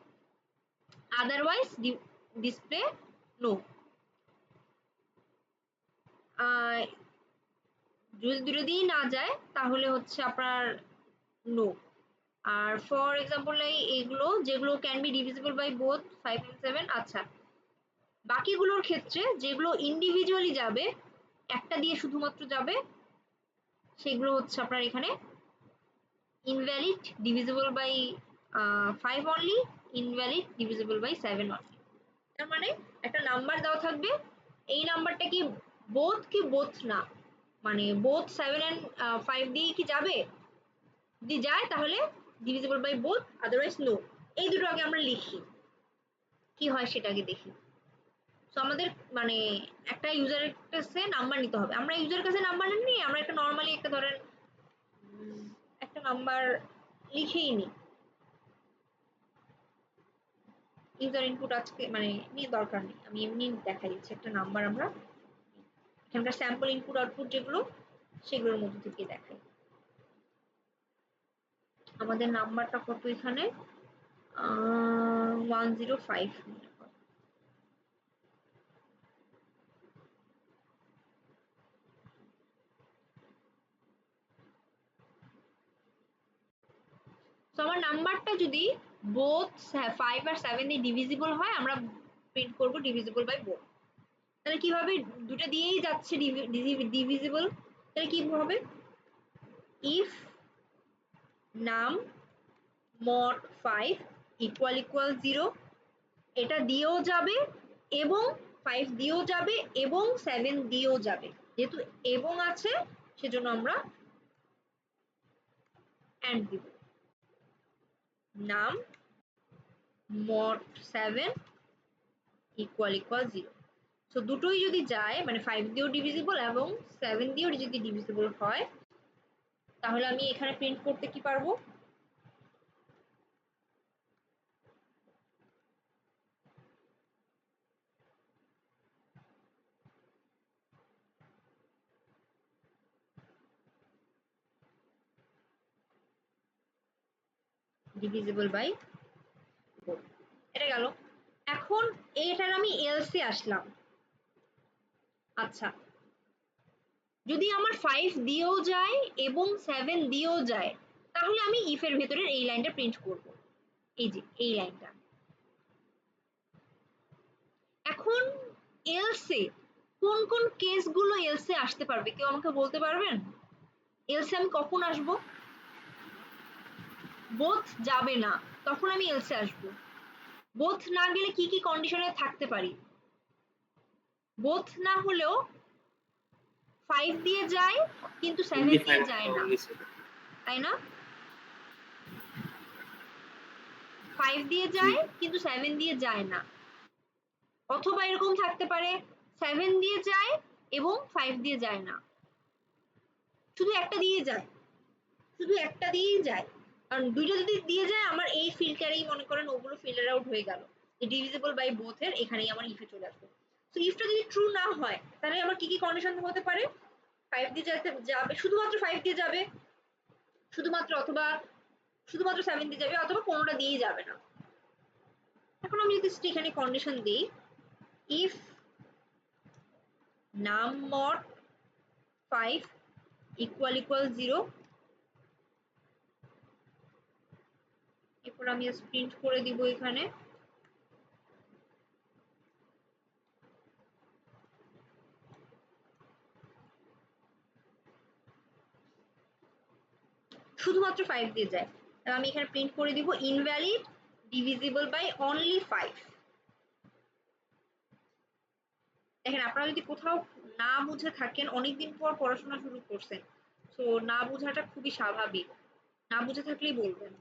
otherwise display no. যদি দুটো দিয়েই না যায় তাহলে হচ্ছে আপনার নো। আর ফর এক্সাম্পল এইগুলো যেগুলো can be divisible by both 5 and 7। আচ্ছা, বাকিগুলোর ক্ষেত্রে যেগুলো ইন্ডিভিজুয়ালি যাবে, একটা দিয়ে শুধুমাত্র যাবে, সেগুলো হচ্ছে আপনার এখানে invalid divisible by 5 only, invalid divisible by 7 only। তার মানে একটা নাম্বার দেওয়া থাকবে, এই নাম্বারটা কি বোথ কি বোথ না, মানে বোথ 7 and 5 দিয়ে কি যাবে, যদি যায় তাহলে divisible by both, otherwise no. এই দুটো আগে আমরা লিখি, কি হয় সেটা আগে দেখি। তো আমাদের মানে একটা ইউজারের কাছে নাম্বার নিতে হবে, আমরা ইউজারের কাছে নাম্বার নেই, আমরা একটা নর্মালি একটা ধরেন একটা নাম্বার লিখেই নিই। ইউজার ইনপুট আজকে মানে নিয়ে দরকার নেই, আমি এমনি দেখাই দিচ্ছি একটা নাম্বার আমরা। এখানকার স্যাম্পল ইনপুট আউটপুট যেগুলো সেগুলোর মধ্যে থেকে দেখাই। আমাদের নাম্বারটা কত এখানে 105। তো আমার নাম্বারটা যদি বোথ 5 আর 7 দিয়ে ডিভিজিবল হয় আমরা প্রিন্ট করব ডিভিজিবল বাই বোথ। তাহলে কিভাবে, দুটো দিয়েই যাচ্ছে ডিভিজিবল, তাহলে কি হবে ইফ নাম mod 5 ইকুয়াল 0, এটা দিয়েও যাবে এবং 5 দিয়েও যাবে এবং 7 দিয়েও যাবে, যেহেতু এবং আছে সেজন্য আমরা এন্ড দিব। নাম mod 7 ইকুয়াল 0। সো দুটোই যদি যায় মানে 5 দিয়েও ডিভিজিবল এবং 7 দিয়েও যদি ডিভিজিবল হয় তাহলে আমি এখানে প্রিন্ট করতে কি পারবো, ডিভিজিবল বাই 4। এটা গেল। এখন এটার আমি এলসে আসলাম। আচ্ছা, যদি আমার 5 দিয়েও যায় এবং 7 দিয়েও যায় তাহলে আমি ইফ এর ভেতরের এই লাইনটা প্রিন্ট করব, এই যে এই লাইনটা। এখন এলসে কোন কোন কেসগুলো এলসে আসতে পারবে কেউ আমাকে বলতে পারবেন? এলসে আমি কখন আসবো? বোথ যাবে না তখন আমি এলসে আসবো। বোথ না গেলে কি কি কন্ডিশনে থাকতে পারি? বোথ না হলেও 5 দিয়ে যায় কিন্তু 7 দিয়ে যায় না, তাই না? 5 দিয়ে যায় কিন্তু 7 দিয়ে যায় না, অথবা এরকম থাকতে পারে 7 দিয়ে যায় এবং 5 দিয়ে যায় না, শুধু একটা দিয়ে যায়, শুধু একটা দিয়েই যায়। কারণ দুইটা যদি দিয়ে যায় আমার এই ফিল্টারেই মনে করেন ওগুলো ফিল্টার আউট হয়ে গেল, ডিভিজিবল বাই বোথ এর এখানেই আমার ইফে চলে আসবে। তো ইফটা যদি ট্রু না হয় তাহলে আমার কি কি কন্ডিশন হতে পারে? 5 দিয়ে যাবে, শুধুমাত্র 5 দিয়ে যাবে, শুধুমাত্র, অথবা শুধুমাত্র 7 দিয়ে যাবে, অথবা কোনোটা দিয়েই যাবে না। এখন আমি যদি এখানে কন্ডিশন দিই ইফ নাম mod 5 ইকুয়াল 0, এরপর আমি প্রিন্ট করে দিব এখানে শুধুমাত্র 5 দিয়ে যায়, তাহলে আমি এখানে প্রিন্ট করে দিব ইনভ্যালিড ডিভিজিবল বাই অনলি 5। দেখেন আপনারা যদি কোথাও না বুঝে থাকেন, অনেকদিন পর পড়াশোনা শুরু করছেন, তো না বোঝাটা খুবই স্বাভাবিক, না বুঝে থাকলেই বলবেন।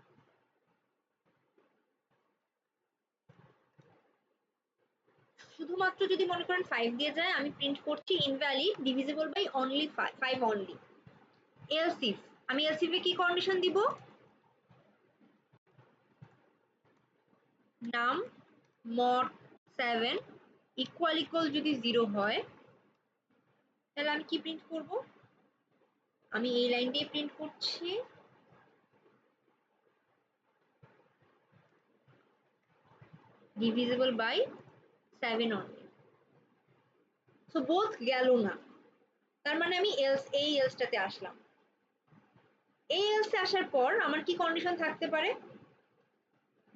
শুধুমাত্র যদি মনে করেন 5 দিয়ে যায় আমি প্রিন্ট করছি invalid divisible by only 5 only. Else if, আমি এলস ইফে কি কন্ডিশন দিব, নাম mod 7 ইকুয়াল যদি 0 হয় তাহলে আমি কি প্রিন্ট করব, আমি এই লাইনটাই প্রিন্ট করছি divisible by 7 only. So both গেল না, তার মানে আমি এই এলসটাতে আসলাম। এই এলসে আসার পর আমার কি কন্ডিশন থাকতে পারে,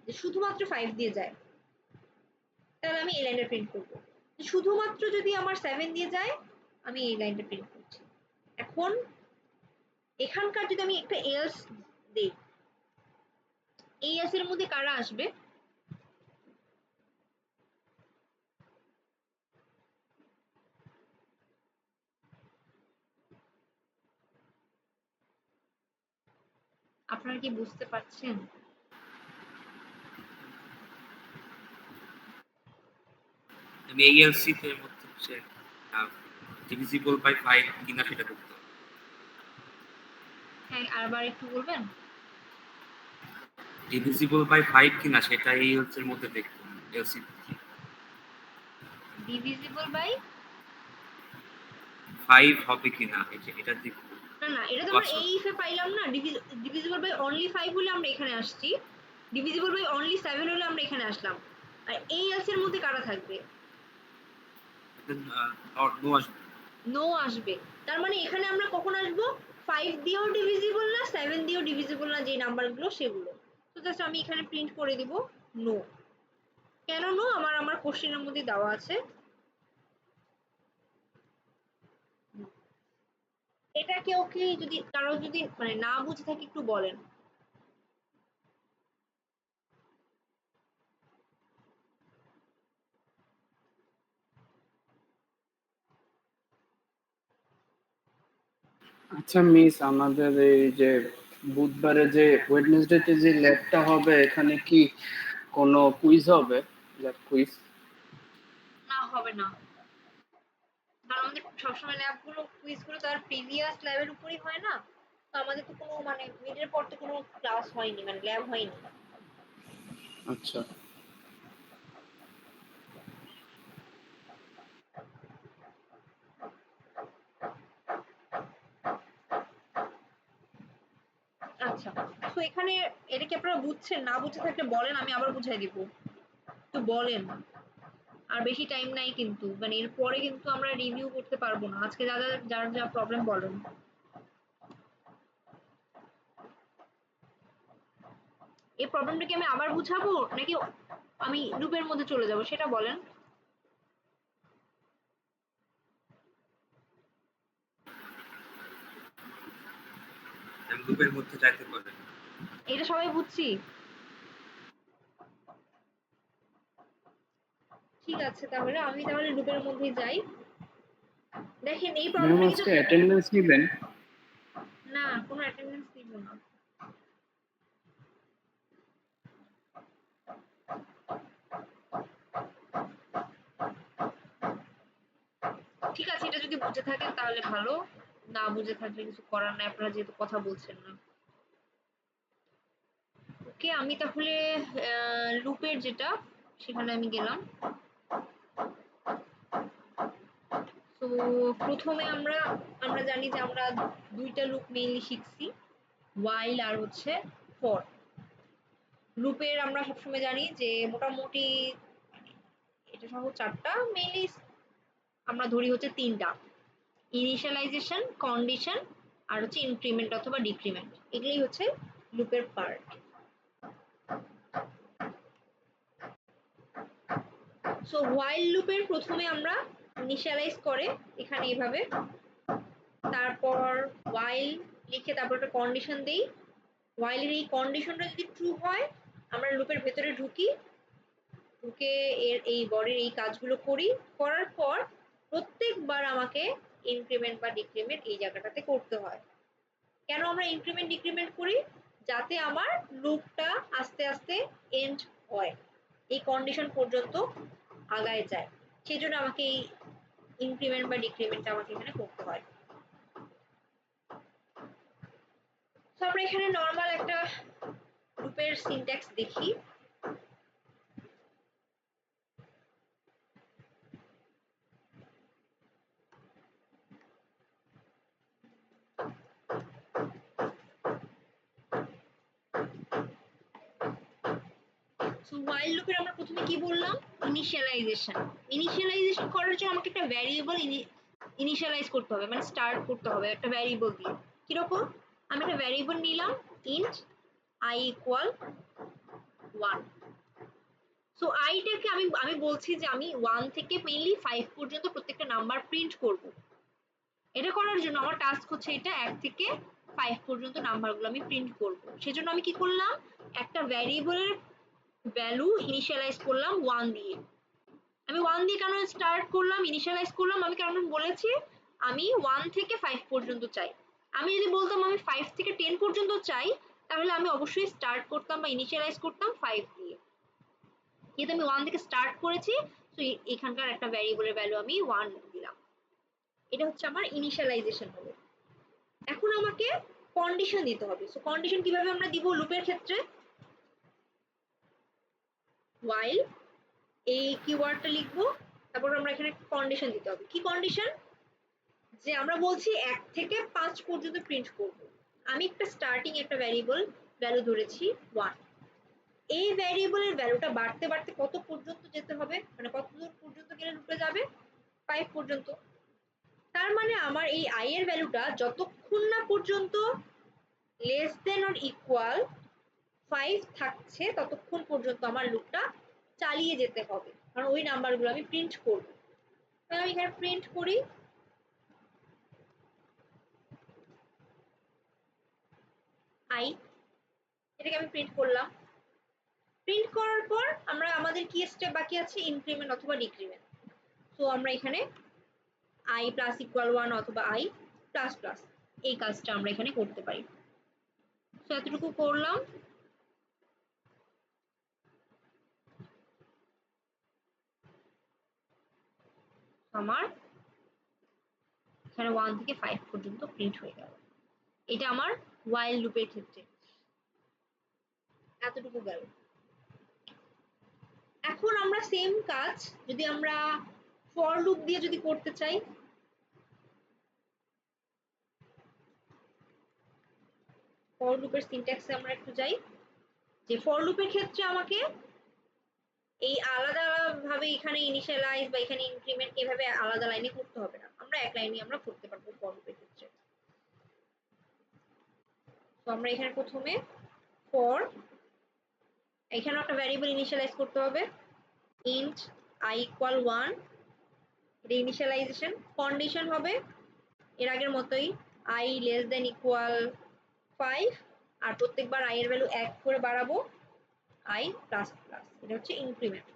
যে শুধুমাত্র 5 দিয়ে যায়, তাহলে আমি এই লাইনটা প্রিন্ট করব। শুধুমাত্র যদি আমার 7 দিয়ে যায় আমি এই লাইনটা প্রিন্ট করছি। এখন এখানকার যদি আমি একটা এলস দেই, এই এলস এর মধ্যে কারা আসবে? আপনারা কি বুঝতে পারছেন? আমি ALC এর মধ্যে হচ্ছে ডিভিজিবল বাই 5 কিনা সেটা দেখতে হবে। হ্যাঁ, আরবার একটু বলবেন। ডিভিজিবল বাই 5 কিনা সেটা ALC এর মধ্যে দেখতে হবে। এলসি ডিভিজিবল বাই 5 হবে কিনা এটা দেখব। না না, এটা তো আমরা আচ্ছা। এই ইফে পাইলাম না। ডিভিজিবল বাই অনলি 5 হলে আমরা এখানে আসছি, ডিভিজিবল বাই অনলি 7 হলে আমরা এখানে আসলাম। আর এই এলস এর মধ্যে কারা থাকবে? দেন নট নো আসবে। নো আসবে। তার মানে এখানে আমরা কখন আসবো? 5 দিয়েও ডিভিজিবল না, 7 দিয়েও ডিভিজিবল না, যে নাম্বারগুলো সেগুলো। তো জাস্ট আমি এখানে প্রিন্ট করে দিব নো। কেন নো? আমার কোশ্চেনের মধ্যে দেওয়া আছে। এটা কেউ কি যদি কারো যদি মানে না বুঝে থাকে একটু বলেন। আচ্ছা মিস, আমাদের এই যে বুধবারে যে ওয়েডনেসডেতে যে ল্যাবটা হবে, এখানে কি কোনো কুইজ হবে? Lab quiz? না, হবে না। কারণ আমাদের সবসময় ল্যাবগুলো কুইজগুলো তার প্রিভিয়াস ল্যাবের উপরই হয় না। তো আমাদের তো কোনো মানে মিডের পর তো কোনো ক্লাস হয়নি, মানে ল্যাব হয়নি। আচ্ছা। আচ্ছা, তো এখানে এটা কি আপনারা বুঝছেন? না বুঝে থাকলে বলেন, আমি আবার বুঝাই দিব। তো বলেন। আর বেশি টাইম নাই কিন্তু, মানে এরপরে কিন্তু আমরা রিভিউ করতে পারবো না। আজকে যার যা প্রবলেম বলেন। এই প্রবলেমটা কি আমি আবার বুঝাবো নাকি আমি লুপের মধ্যে চলে যাব সেটা বলেন। লুপের মধ্যে যাইতে পারে। এটা সবাই বুঝছি? ঠিক আছে, তাহলে আমি লুপের মধ্যে যাই। দেখেন এই ম্যাম প্রবলেমটা কিন্তু আজকে অ্যাটেন্ডেন্স নেবেন? না, কোনো অ্যাটেন্ডেন্স দিব না। ঠিক আছে, এটা যদি বুঝে থাকেন তাহলে ভালো, না বুঝে থাকলে কিছু করার নাই, আপনারা যেহেতু কথা বলছেন না। ওকে, আমি তাহলে লুপের যেটা সেখানে আমি গেলাম। তো প্রথমে আমরা জানি যে আমরা দুইটা লুপ মেইনলি শিখছি, while আর হচ্ছে for। লুপের আমরা সবসময় জানি যে মোটামুটি এটা সহ 4টা, মেইনলি আমরা ধরি হচ্ছে 3টা: ইনিশিয়ালাইজেশন, কন্ডিশন আর হচ্ছে ইনক্রিমেন্ট অথবা ডিক্রিমেন্ট। এগুলোই হচ্ছে লুপের পার্ট। সো while লুপের প্রথমে আমরা ইনিশিয়ালাইজ করে এখানে এইভাবে, তারপর while লিখে তারপর একটা কন্ডিশন দেই। while এর এই কন্ডিশনটা যদি ট্রু হয় আমরা লুপের ভেতরে ঢুকি, ঢুকে এর এই বডির এই কাজগুলো করি। করার পর প্রত্যেকবার আমাকে ইনক্রিমেন্ট বা ডিক্রিমেন্ট এই জায়গাটাতে করতে হয়। কেন আমরা ইনক্রিমেন্ট ডিক্রিমেন্ট করি? যাতে আমার লুপটা আস্তে আস্তে এন্ড হয়, এই কন্ডিশন পর্যন্ত আগায় যায়। সেই জন্য আমাকে এই ইনক্রিমেন্ট বা ডিক্রিমেন্টটা আমাকে এখানে করতে হয়। তো আমরা এখানে নর্মাল একটা লুপের সিনট্যাক্স দেখি। সো while লুপের আমরা প্রথমে কি বললাম? ইনিশিয়ালাইজেশন। ইনিশিয়ালাইজেশন করার জন্য আমাকে একটা ভ্যারিয়েবল ইনিশিয়ালাইজ করতে হবে, মানে স্টার্ট করতে হবে একটা ভ্যারিয়েবল দিয়ে। কিরকম? আমি একটা ভ্যারিয়েবল নিলাম int I equal 1। সো আইটাকে আমি বলছি যে আমি 1 থেকে মেইনলি 5 পর্যন্ত প্রত্যেকটা নাম্বার প্রিন্ট করব। এটা করার জন্য আমার টাস্ক হচ্ছে এটা 1 থেকে 5 পর্যন্ত নাম্বারগুলো আমি প্রিন্ট করব। সেজন্য আমি কি করলাম? একটা ভ্যারিয়েবলের ভ্যালু ইনিশিয়ালাইজ করলাম 1 দিয়ে। আমি 1 দিয়ে কেন স্টার্ট করলাম, ইনিশিয়ালাইজ করলাম? আমি কারণ বলেছি আমি 1 থেকে 5 পর্যন্ত চাই। আমি যদি বলতাম আমি 5 থেকে 10 পর্যন্ত চাই, তাহলে আমি অবশ্যই স্টার্ট করতাম বা ইনিশিয়ালাইজ করতাম 5 দিয়ে। যেহেতু আমি 1 থেকে স্টার্ট করেছি, তো এখানকার একটা ভ্যারিয়েবলের ভ্যালু আমি 1 দিলাম। এটা হচ্ছে আমার ইনিশিয়ালাইজেশন হলো। এখন আমাকে কন্ডিশন দিতে হবে। সো কন্ডিশন কিভাবে আমরা দিব লুপের ক্ষেত্রে? while এই কিওয়ার্ডটা লিখবো, তারপর আমরা এখানে কন্ডিশন দিতে হবে। কি কন্ডিশন? যে আমরা বলছি 1 থেকে 5 পর্যন্ত প্রিন্ট করব। আমি একটা স্টার্টিং একটা ভ্যারিয়েবল ভ্যালু ধরেছি 1। এই ভ্যারিয়েবলের ভ্যালুটা বাড়তে বাড়তে কত পর্যন্ত যেতে হবে, মানে কত দূর পর্যন্ত গেলে লুপে যাবে? 5 পর্যন্ত। তার মানে আমার এই i এর ভ্যালুটা যতক্ষণ না পর্যন্ত লেস দেন অর ইকুয়াল 5 থাকছে ততক্ষণ পর্যন্ত আমার লুপটা চালিয়ে যেতে হবে, কারণ ওই নাম্বারগুলো আমি প্রিন্ট করব। তাহলে আমি এখানে প্রিন্ট করি i, এটাকে আমি প্রিন্ট করলাম। প্রিন্ট করার পর আমরা আমাদের কি স্টেপ বাকি আছে? ইনক্রিমেন্ট অথবা ডিক্রিমেন্ট। তো আমরা এখানে i প্লাস ইকুয়াল 1 অথবা i প্লাস প্লাস এই কাজটা আমরা এখানে করতে পারি। তো এতটুকু করলাম। আমার এখানে 1 থেকে 5 পর্যন্ত প্রিন্ট হয়ে গেল। এটা আমার while লুপের ক্ষেত্রে এতটুকু গেল। এখন আমরা সেম কাজ যদি আমরা ফর লুপ দিয়ে যদি করতে চাই, ফর লুপের সিনট্যাক্সে আমরা একটু যাই। যে ফর লুপের ক্ষেত্রে আমাকে এই আলাদা ভাবে এখানে ইনিশিয়ালাইজ বা এখানে ইনক্রিমেন্ট এভাবে আলাদা লাইনে করতে হবে না, আমরা এক লাইনে আমরা করতে পারবো ফর লুপের ক্ষেত্রে। তো আমরা এখানে প্রথমে ফর, এখানে একটা ভ্যারিয়েবল ইনিশিয়ালাইজ করতে হবে int i equal 1, এটা ইনিশিয়ালাইজেশন। কন্ডিশন হবে এর আগের মতোই i less than equal 5, আর প্রত্যেকবার i এর ভ্যালু 1 করে বাড়াবো i প্লাস প্লাস, এটা হচ্ছে ইনক্রিমেন্ট।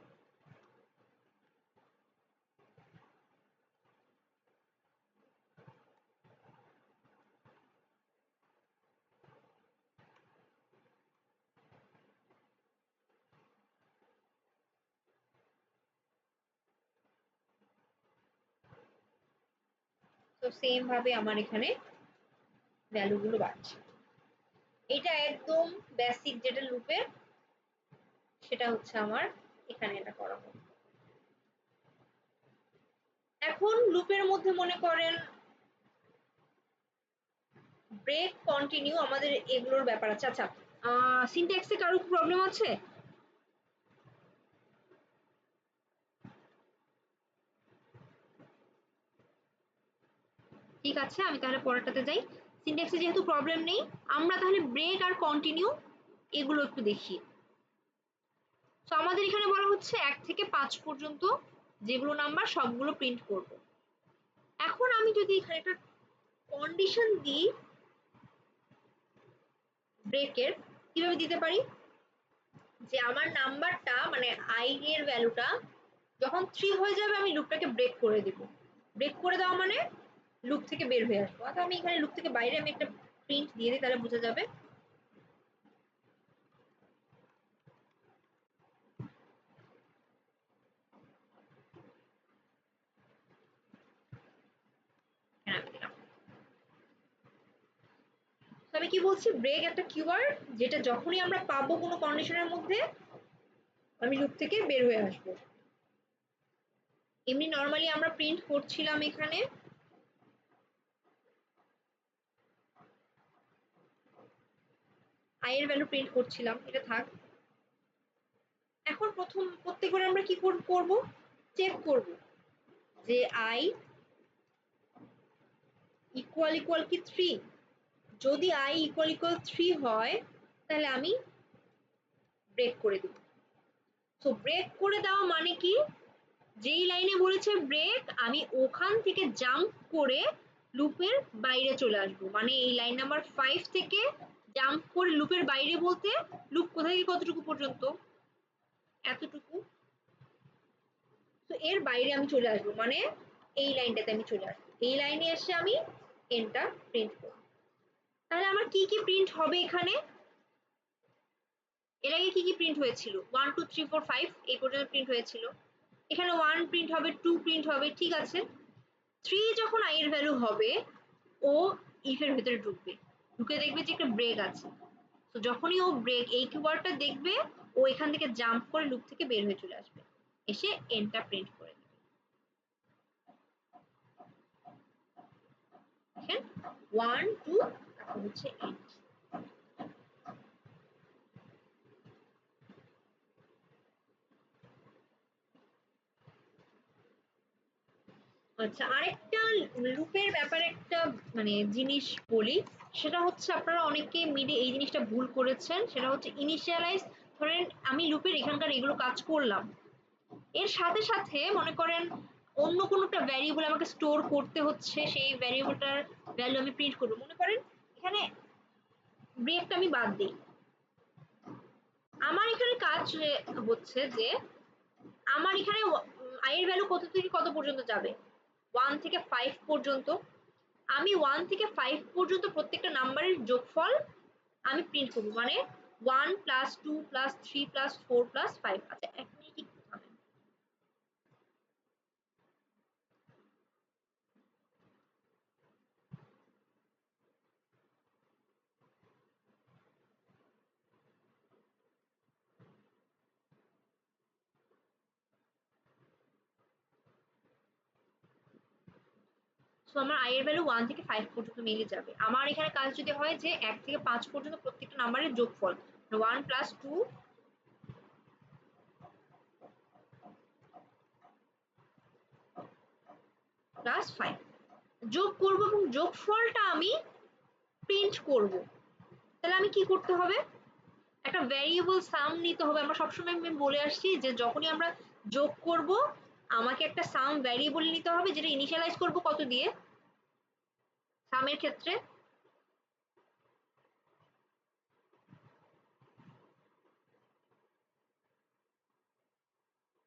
তো সেম ভাবে আমার এখানে ভ্যালুগুলো বাড়ছে। এটা একদম বেসিক যেটা লুপের, সেটা হচ্ছে আমার এখানে এটা করা হবে। এখন লুপের মধ্যে মনে করেন ব্রেক, কন্টিনিউ, আমাদের এগুলোর ব্যাপার আছে। আচ্ছা, সিনট্যাক্সে কারো প্রবলেম আছে? ঠিক আছে, আমি তাহলে পরেরটাতে যাই। সিনট্যাক্সে যেহেতু প্রবলেম নেই, আমরা তাহলে ব্রেক আর কন্টিনিউ এগুলো একটু দেখি। তো আমাদের এখানে বলা হচ্ছে 1 থেকে 5 পর্যন্ত যেগুলো নাম্বার সবগুলো প্রিন্ট করব। এখন আমি যদি এখানে একটা কন্ডিশন দিই ব্রেকের, কিভাবে দিতে পারি? যে আমার নাম্বারটা মানে i এর ভ্যালুটা যখন 3 হয়ে যাবে আমি লুপটাকে ব্রেক করে দেব। ব্রেক করে দেওয়া মানে লুপ থেকে বের হয়ে আসবো। অর্থাৎ আমি এখানে লুপ থেকে বাইরে আমি একটা প্রিন্ট দিয়ে দিই, তাহলে বোঝা যাবে। হ্যাঁ, দিলাম। আমি কি বলছি, ব্রেক একটা কিওয়ার্ড যেটা যখনই আমরা পাবো কোনো কন্ডিশনের মধ্যে আমি লুপ থেকে বের হয়ে আসবো। এমনি নরমালি আমরা প্রিন্ট করছিলাম এখানে i এর ভ্যালু প্রিন্ট করছিলাম, এটা থাক। এখন প্রত্যেকবার আমরা কি করব? চেক করব যে i ইকুয়াল ইকুয়াল কি 3। যদি i ইকুয়াল ইকুয়াল 3 হয় তাহলে আমি ব্রেক করে দেব। তো ব্রেক করে দেওয়া মানে কি, যেই লাইনে বলেছে ব্রেক আমি ওখান থেকে জাম্প করে লুপের বাইরে চলে আসব। মানে এই লাইন নাম্বার 5 থেকে জাম্প করে লুপের বাইরে বলতে লুপ কোথা থেকে কতটুকু পর্যন্ত? এতটুকু। তো এর বাইরে আমি চলে আসবো, মানে এই লাইনটাতে আমি চলে আসবো। এই লাইনে এসে আমি এনটা প্রিন্ট করব। তাহলে আমার কি কি প্রিন্ট হবে এখানে? এর আগে কি কি প্রিন্ট হয়েছিল? 1 2 3 4 5 এই পর্যন্ত প্রিন্ট হয়েছিল। এখানে 1 প্রিন্ট হবে, 2 প্রিন্ট হবে, ঠিক আছে। 3 যখন i এর ভ্যালু হবে ও ইফ এর ভিতরে ঢুকবে, ঢুকে দেখবে যে একটা ব্রেক আছে। তো যখনই ও ব্রেক এই কিওয়ার্ডটা দেখবে ও এখান থেকে জাম্প করে লুপ থেকে বের হয়ে চলে আসবে, এসে এনটা প্রিন্ট করে দেবে। দেখেন 1 2 তারপর হচ্ছে 8। আচ্ছা, আরেকটা লুপের ব্যাপারে একটা মানে জিনিস বলি, সেটা হচ্ছে আপনারা অনেকে মিডে এই জিনিসটা ভুল করেছেন, সেটা হচ্ছে ইনিশিয়ালাইজ। ধরেন আমি লুপের এখানকার এগুলো কাজ করলাম, এর সাথে সাথে মনে করেন অন্য কোনো একটা ভ্যারিয়েবল আমাকে স্টোর করতে হচ্ছে, সেই ভ্যারিয়েবলটার ভ্যালু আমি প্রিন্ট করবো। মনে করেন এখানে ব্রেকটা আমি বাদ দিই, আমার এখানে কাজ হচ্ছে যে আমার এখানে i এর ভ্যালু কত থেকে কত পর্যন্ত যাবে, 1 থেকে 5 পর্যন্ত। আমি 1 থেকে 5 পর্যন্ত প্রত্যেকটা নাম্বারের যোগফল আমি প্রিন্ট করবো, মানে 1 প্লাস 2 প্লাস 3 প্লাস 4 প্লাস 5। আচ্ছা, এক মিনিট একটু থামেন। সো আমার i এর ভ্যালু 1 থেকে 5 পর্যন্ত মিলে যাবে। আমার এখানে কাজ যদি হয় যে 1 থেকে 5 পর্যন্ত প্রত্যেকটা নাম্বারের যোগফল 1 প্লাস 2 প্লাস 5 যোগ করব এবং যোগফলটা আমি প্রিন্ট করব। তাহলে আমি কি করতে হবে, একটা ভ্যারিয়েবল সাম নিতে হবে। আমরা সবসময় আমি বলে আসছি যে যখনই আমরা যোগ করব আমাকে একটা সাম ভ্যারিয়েবল নিতে হবে, যেটা ইনিশিয়ালাইজ করব কত দিয়ে, সামের ক্ষেত্রে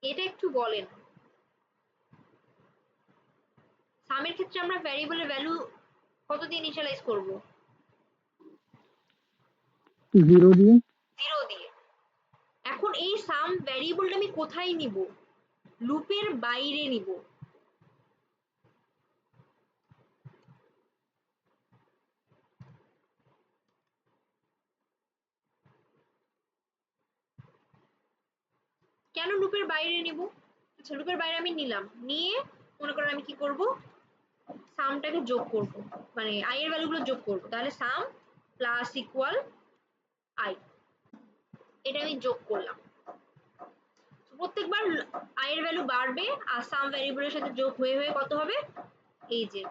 এটা একটু বলেন। সামের ক্ষেত্রে আমরা ভ্যারিয়েবলের ভ্যালু কত দিয়ে ইনিশিয়ালাইজ করব, 0 দিয়ে। 0 দিয়ে। এখন এই সাম ভ্যারিয়েবলটা আমি কোথায় নিব, লুপের বাইরে নিব। কেন লুপের বাইরে নিব, আচ্ছা লুপের বাইরে আমি নিলাম, নিয়ে মনে করেন আমি কি করব, সামটাকে যোগ করব, মানে i এর ভ্যালুগুলো যোগ করব। তাহলে সাম প্লাস ইকুয়াল i, এটা আমি যোগ করলাম। প্রত্যেকবার i এর ভ্যালু বাড়বে আর সাম ভ্যারিয়েবলের সাথে যোগ হয়ে হয়ে কত হবে, এই যে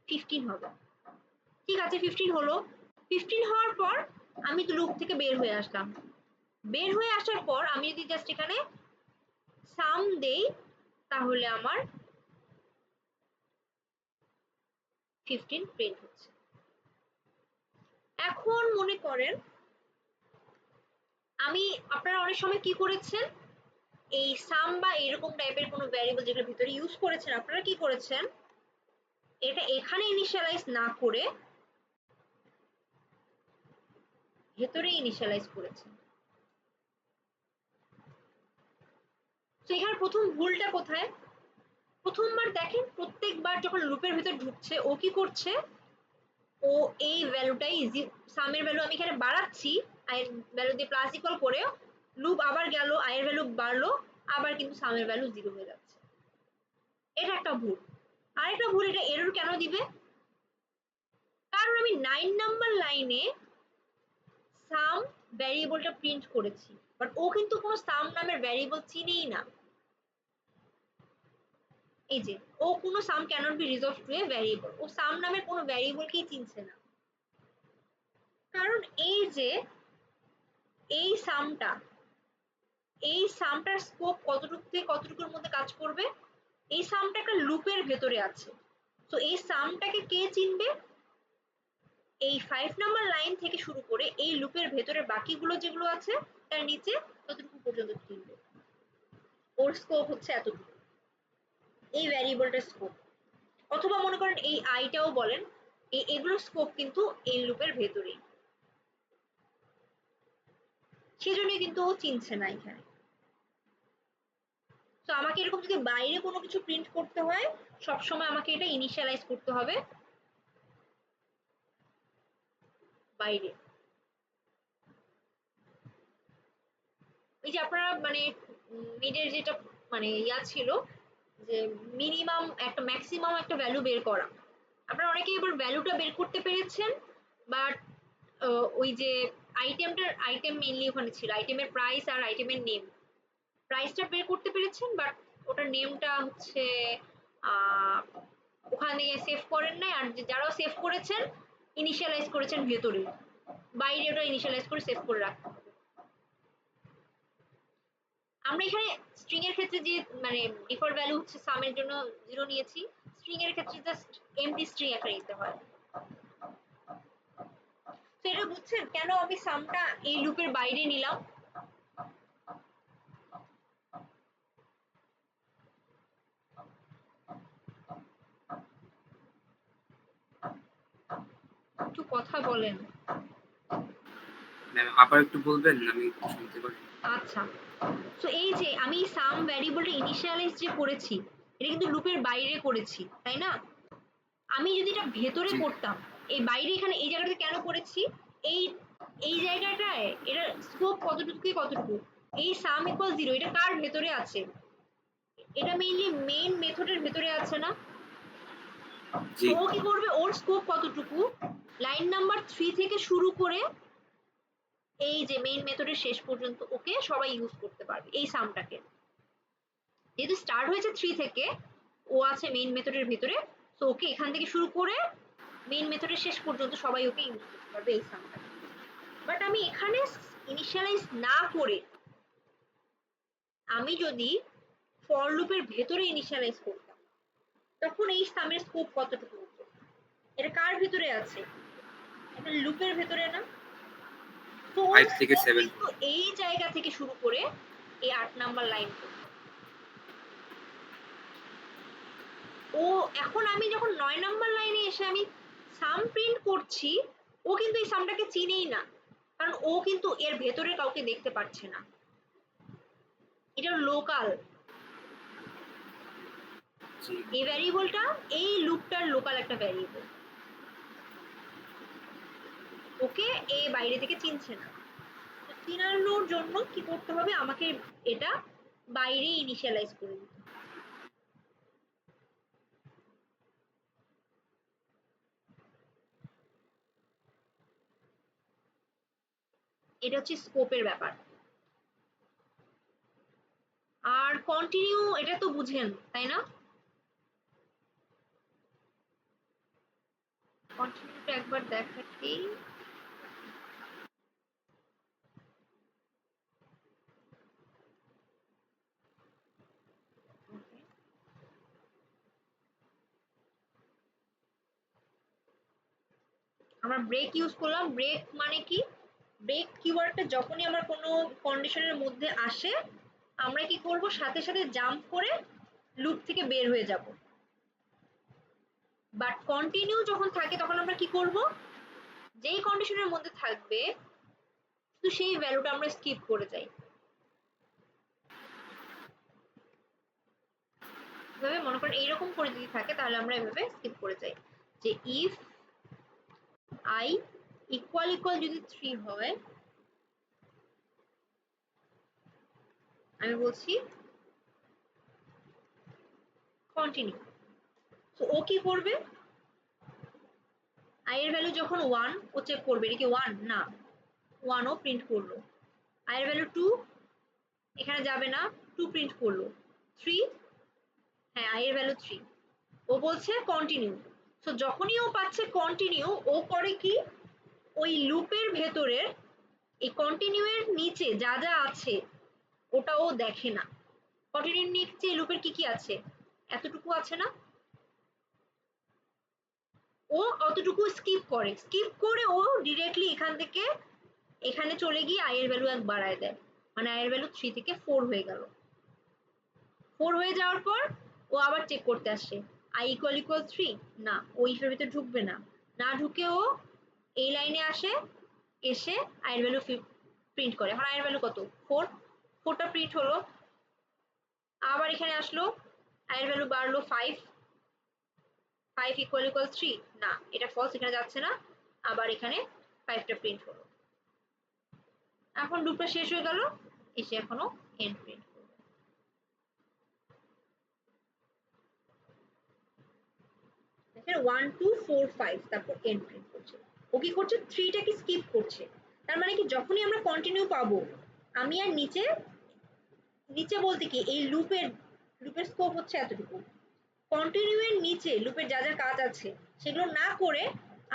15 হবে। ঠিক আছে, 15 হলো। 15 হওয়ার পর আমি তো লুপ থেকে বের হয়ে আসলাম। বের হয়ে আসার পর আমি যদি জাস্ট এখানে সাম দেই তাহলে আমার 15 প্রিন্ট হচ্ছে। এখন মনে করেন আমি, আপনারা অনেক সময় কি করেছেন, এই সাম বা এরকম টাইপের কোনো ভ্যারিয়েবল যেগুলো ভিতরে ইউজ করেছেন, আপনারা কি করেছেন, এটা এখানে ইনিশিয়ালাইজ না করে ভেতরে ইনিশিয়ালাইজ করেছেন। তো এখানে প্রথম ভুলটা কোথায়, প্রথমবার দেখেন প্রত্যেকবার যখন লুপের ভিতর ঢুকছে ও কি করছে, ও এই ভ্যালুটাই সামের ভ্যালু আমি এখানে বাড়াচ্ছি, আয়ের ভ্যালু দিয়ে প্লাস ইকুয়াল করে লুপ আবার গেল, আয়ের ভ্যালু বাড়লো, আবার কিন্তু সামের ভ্যালু 0 হয়ে যাচ্ছে। এটা একটা ভুল। আরেকটা ভুল, এটা এরর কেন দিবে, কারণ আমি 9 নাম্বার লাইনে সাম ভ্যারিয়েবলটা প্রিন্ট করেছি, বাট ও কিন্তু কোনো সাম নামের ভ্যারিয়েবল চিনেই না। এই যে ও কোনো sum cannot be resolved to a variable, ও সাম নামের কোনো ভ্যারিয়েবলকেই চিনছে না। কারণ এই যে এই সামটার স্কোপ কতটুকু থেকে কতটুকুর মধ্যে কাজ করবে, এই সামটা একটা লুপের ভেতরে আছে। তো এই সামটাকে কে চিনবে, এই 5 নাম্বার লাইন থেকে শুরু করে এই লুপের ভেতরে বাকিগুলো যেগুলো আছে তার নিচে ততটুকু পর্যন্ত চিনবে। ওর স্কোপ হচ্ছে এতটুকু, এই ভ্যারিয়েবলটার স্কোপ। অথবা মনে করেন এই আইটাও বলেন, এগুলোর স্কোপ কিন্তু এই লুপের ভেতরেই, সেজন্যই কিন্তু ও চিনছে না এখানে। তো আমাকে এরকম যদি বাইরে কোনো কিছু প্রিন্ট করতে হয়, সবসময় আমাকে এটা ইনিশিয়ালাইজ করতে হবে বাইরে। এই যে আপনারা মানে মিডের যেটা মানে ইয়া ছিল, যে মিনিমাম একটা ম্যাক্সিমাম একটা ভ্যালু বের করা। আপনারা অনেকেই এবার ভ্যালুটা বের করতে পেরেছেন, বাট ওই যে আইটেম মেইনলি ওখানে ছিল, আইটেমের প্রাইস আর আইটেমের নেম। প্রাইসটা বের করতে পেরেছেন, বাট ওটার নেমটা হচ্ছে ওখানে সেভ করেন নাই। আর যারাও সেভ করেছেন ইনিশিয়ালাইজ করেছেন ভেতরে, বাইরে ওটা ইনিশিয়ালাইজ করে সেভ করে রাখতে হবে। আমরা এখানে স্ট্রিং এর ক্ষেত্রে যে মানে ডিফল্ট ভ্যালু হচ্ছে সাম এর জন্য 0 নিয়েছি, স্ট্রিং এর ক্ষেত্রে জাস্ট এমটি স্ট্রিং একটা নিতে হয়। তো এটা বুঝছেন কেন আমি সামটা এই লুপের বাইরে নিলাম? একটু কথা বলেন। ম্যাম আবার একটু বলবেন, আমি শুনতে পারি। আচ্ছা, তো এই যে আমি সাম ভ্যারিয়েবলটা ইনিশিয়ালাইজ যে করেছি, এটা কিন্তু লুপের বাইরে করেছি, তাই না? আমি যদি এটা ভেতরে জি। করতাম, এই বাইরে এখানে এই জায়গাটাতে কেন করেছি? এই এই জায়গাটায় এটা স্কোপ কতটুকু কতটুকু, এই সাম ইকুয়াল 0 এটা কার ভেতরে আছে? এটা মেইনলি মেইন মেথডের ভেতরে আছে না? জি। তো ও কি করবে, ওর স্কোপ কতটুকু, লাইন নাম্বার 3 থেকে শুরু করে এই যে মেইন মেথডের শেষ পর্যন্ত ওকে সবাই ইউজ করতে পারবে এই সামটাকে। যেহেতু স্টার্ট হয়েছে 3 থেকে, ও আছে মেইন মেথডের ভিতরে, তো ওকে এখান থেকে শুরু করে মেইন মেথডের শেষ পর্যন্ত সবাই ওকে ইউজ করতে পারবে এই সামটাকে। বাট আমি এখানে ইনিশিয়ালাইজ না করে আমি যদি ফর লুপের ভেতরে ইনিশিয়ালাইজ করতাম, তখন এই সামের স্কোপ কতটুকু হতো? এটা কার ভিতরে আছে? এটা লুপের ভেতরে না? তো 5 থেকে 7 কিন্তু এই জায়গা থেকে শুরু করে এই 8 নাম্বার লাইন পর্যন্ত। ও এখন আমি যখন 9 নাম্বার লাইনে এসে আমি সাম প্রিন্ট করছি, ও কিন্তু এই সামটাকে চিনেই না, কারণ ও কিন্তু এর ভেতরে কাউকে দেখতে পাচ্ছে না। এটা লোকাল, জি। এই ভ্যারিয়েবলটা এই লুপটার লোকাল একটা ভ্যারিয়েবল, ওকে এই বাইরে থেকে চিনছে না। তো চিনানোর জন্য কি করতে হবে, আমাকে এটা বাইরে ইনিশিয়ালাইজ করে দিতে হবে। এটা হচ্ছে স্কোপের ব্যাপার। আর কন্টিনিউ এটা তো বুঝেন তাই না? কন্টিনিউটা একবার দেখাচ্ছি। আমরা ব্রেক ইউজ করলাম। ব্রেক মানে কি, ব্রেক কিওয়ার্ডটা যখনই আমরা কোনো কন্ডিশনের মধ্যে আসে, আমরা কি করব, সাথে সাথে জাম্প করে লুপ থেকে বের হয়ে যাব। বাট কন্টিনিউ যখন থাকে তখন আমরা কি করব, যেই কন্ডিশনের মধ্যে থাকবে শুধু সেই ভ্যালুটা আমরা স্কিপ করে যাই। এভাবে মনে করেন এইরকম করে যদি থাকে তাহলে আমরা এভাবে স্কিপ করে যাই, যে ইফ I ইকুয়াল যদি 3 হয়, আমি বলছি কন্টিনিউ। তো ও কি করবে, I এর ভ্যালু যখন 1 ও চেক করবে এটা কি 1 না, 1 ও প্রিন্ট করলো। I এর ভ্যালু 2, এখানে যাবে না, 2 প্রিন্ট করলো। 3, হ্যাঁ I এর ভ্যালু 3, ও বলছে কন্টিনিউ। তো যখনই ও পাচ্ছে কন্টিনিউ, ও করে কি, ওই লুপের ভেতরের এই কন্টিনিউ এর নিচে যা যা আছে ওটা ও দেখে না। কন্টিনিউ নিচে লুপের কি কি আছে, এতটুকু আছে না, ও অতটুকু স্কিপ করে, স্কিপ করে ও ডিরেক্টলি এখান থেকে এখানে চলে গিয়ে I এর ভ্যালু এক বাড়ায় দেয়, মানে I এর ভ্যালু 3 থেকে 4 হয়ে গেল। 4 হয়ে যাওয়ার পর ও আবার চেক করতে আসে I ইকুয়াল 3, না ও ইফের ভিতরে ঢুকবে না, না ঢুকে ও এই লাইনে আসে, এসে I এর ভ্যালু প্রিন্ট করে। এখন I এর ভ্যালু কত, 4, 4টা প্রিন্ট হলো। আবার এখানে আসলো, I এর ভ্যালু বাড়লো 5, 5 ইকুয়াল 3, না এটা ফলস, এখানে যাচ্ছে না, আবার এখানে 5টা প্রিন্ট হলো। এখন লুপটা শেষ হয়ে গেল, এসে এখনো এন্ড প্রিন্ট করবে। 1 2 4 5 তারপর এন্ড প্রিন্ট করছে। ও কি করছে 3টাকে স্কিপ করছে। তার মানে কি যখনই আমরা কন্টিনিউ পাবো আমি আর নিচে নিচে বলতে কি এই লুপের স্কোপ হচ্ছে এতটুকু। কন্টিনিউ এর নিচে লুপের যা যা কাজ আছে সেগুলো না করে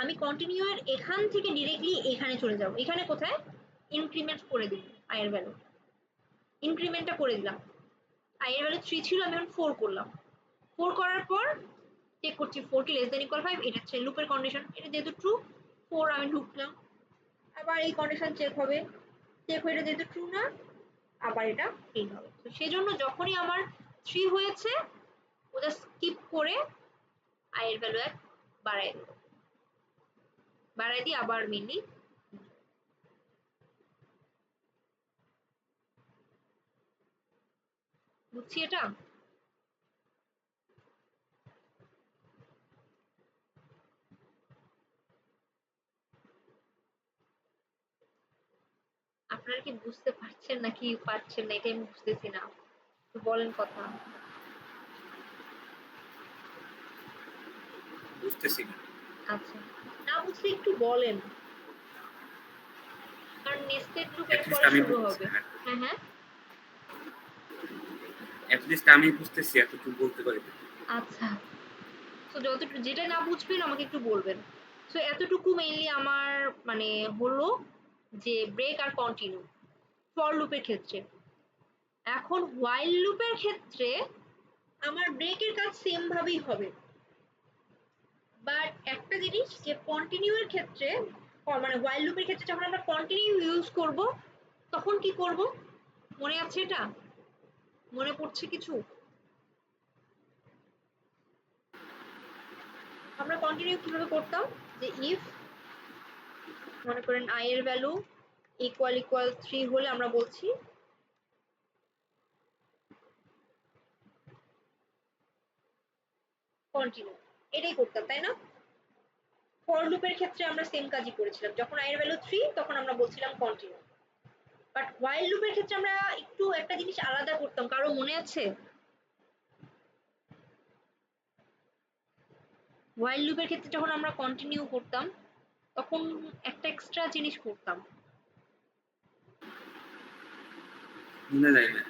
আমি কন্টিনিউ এর এখান থেকে ডিরেক্টলি এখানে চলে যাব। এখানে কোথায় ইনক্রিমেন্ট করে দিব i এর ভ্যালু, ইনক্রিমেন্টটা করে দিলাম। i এর ভ্যালু 3 ছিল, আমি এখন 4 করলাম। 4 করার পর চেক করছি 4 কি লেস দেন ইকুয়াল 5, এটা হচ্ছে লুপের কন্ডিশন। এটা যেহেতু ট্রু 4 আমি ঢুকলাম, আবার এই কন্ডিশন চেক হবে, চেক হয়ে এটা যেহেতু ট্রু না আবার এটা প্রিন্ট হবে। তো সেই জন্য যখনই আমার 3 হয়েছে ওটা স্কিপ করে i এর ভ্যালু 1 বাড়াই দেব, বাড়াই দিয়ে আবার মেনলি বুঝছি এটা। আপনারা কি বুঝতে পারছেন নাকি পারছেন না এটা আমি বুঝতেছি না, একটু বলেন কথা। বুঝতেছি না। আচ্ছা, না বুঝলে একটু বলেন, কারণ নেস্টেড লুপ At least এরপরে আমি শুরু বুঝতেছি, হবে। হ্যাঁ হ্যাঁ অ্যাটলিস্ট আমি বুঝতেছি, এতটুকু বলতে পারি না। আচ্ছা, তো যতটুকু যেটা না বুঝবেন আমাকে একটু বলবেন। সো এতটুকু মেইনলি আমার মানে হলো যে ব্রেক আর কন্টিনিউ ফর লুপের ক্ষেত্রে। এখন হোয়াইল লুপের ক্ষেত্রে আমার ব্রেকের কাজ সেম ভাবেই হবে, বাট একটা জিনিস যে কন্টিনিউ এর ক্ষেত্রে মানে হোয়াইল লুপের ক্ষেত্রে যখন আমরা কন্টিনিউ ইউজ করব তখন কি করব মনে আছে? এটা মনে পড়ছে কিছু? আমরা কন্টিনিউ কিভাবে করতাম যে ইফ মনে করেন i এর ভ্যালু ইকুয়াল 3 হলে আমরা বলছি কন্টিনিউ, এটাই করতাম তাই না? ফর লুপের ক্ষেত্রে আমরা সেম কাজই করেছিলাম, যখন i এর ভ্যালু 3 তখন আমরা বলছিলাম কন্টিনিউ। বাট হোয়াইল লুপের ক্ষেত্রে আমরা একটু একটা জিনিস আলাদা করতাম, কারো মনে আছে? হোয়াইল লুপের ক্ষেত্রে যখন আমরা কন্টিনিউ করতাম তখন একটা এক্সট্রা জিনিস করতাম। মনে নাই না।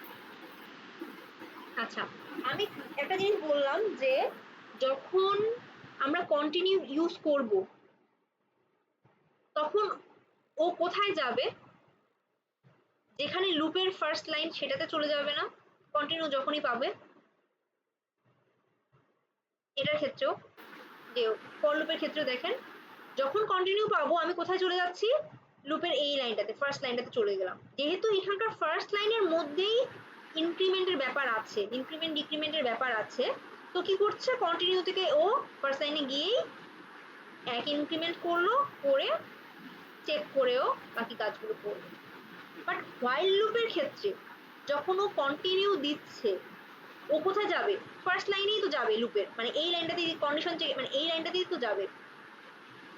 আচ্ছা, আমি একটা জিনিস বললাম যে যখন আমরা কন্টিনিউ ইউজ করব তখন ও কোথায় যাবে? যেখানে লুপের ফার্স্ট লাইন সেটাতে চলে যাবে না কন্টিনিউ যখনই পাবে? এটার ক্ষেত্রেও যে ফর লুপের ক্ষেত্রে দেখেন যখন কন্টিনিউ পাবো আমি কোথায় চলে যাচ্ছি? লুপের এই লাইনটাতে, ফার্স্ট লাইনটাতে চলে গেলাম। যেহেতু এখানকার ফার্স্ট লাইনের মধ্যেই ইনক্রিমেন্টের ব্যাপার আছে, ইনক্রিমেন্ট ডিক্রিমেন্টের ব্যাপার আছে, তো কি করছে কন্টিনিউ থেকে ও ফার্স্ট লাইনে গিয়েই এক ইনক্রিমেন্ট করলো, করে চেক করেও বাকি কাজগুলো করবে। বাট হোয়াইল লুপের ক্ষেত্রে যখন ও কন্টিনিউ দিচ্ছে ও কোথায় যাবে? ফার্স্ট লাইনেই তো যাবে লুপের, মানে এই লাইনটাতে কন্ডিশন চেক মানে এই লাইনটাতেই তো যাবে।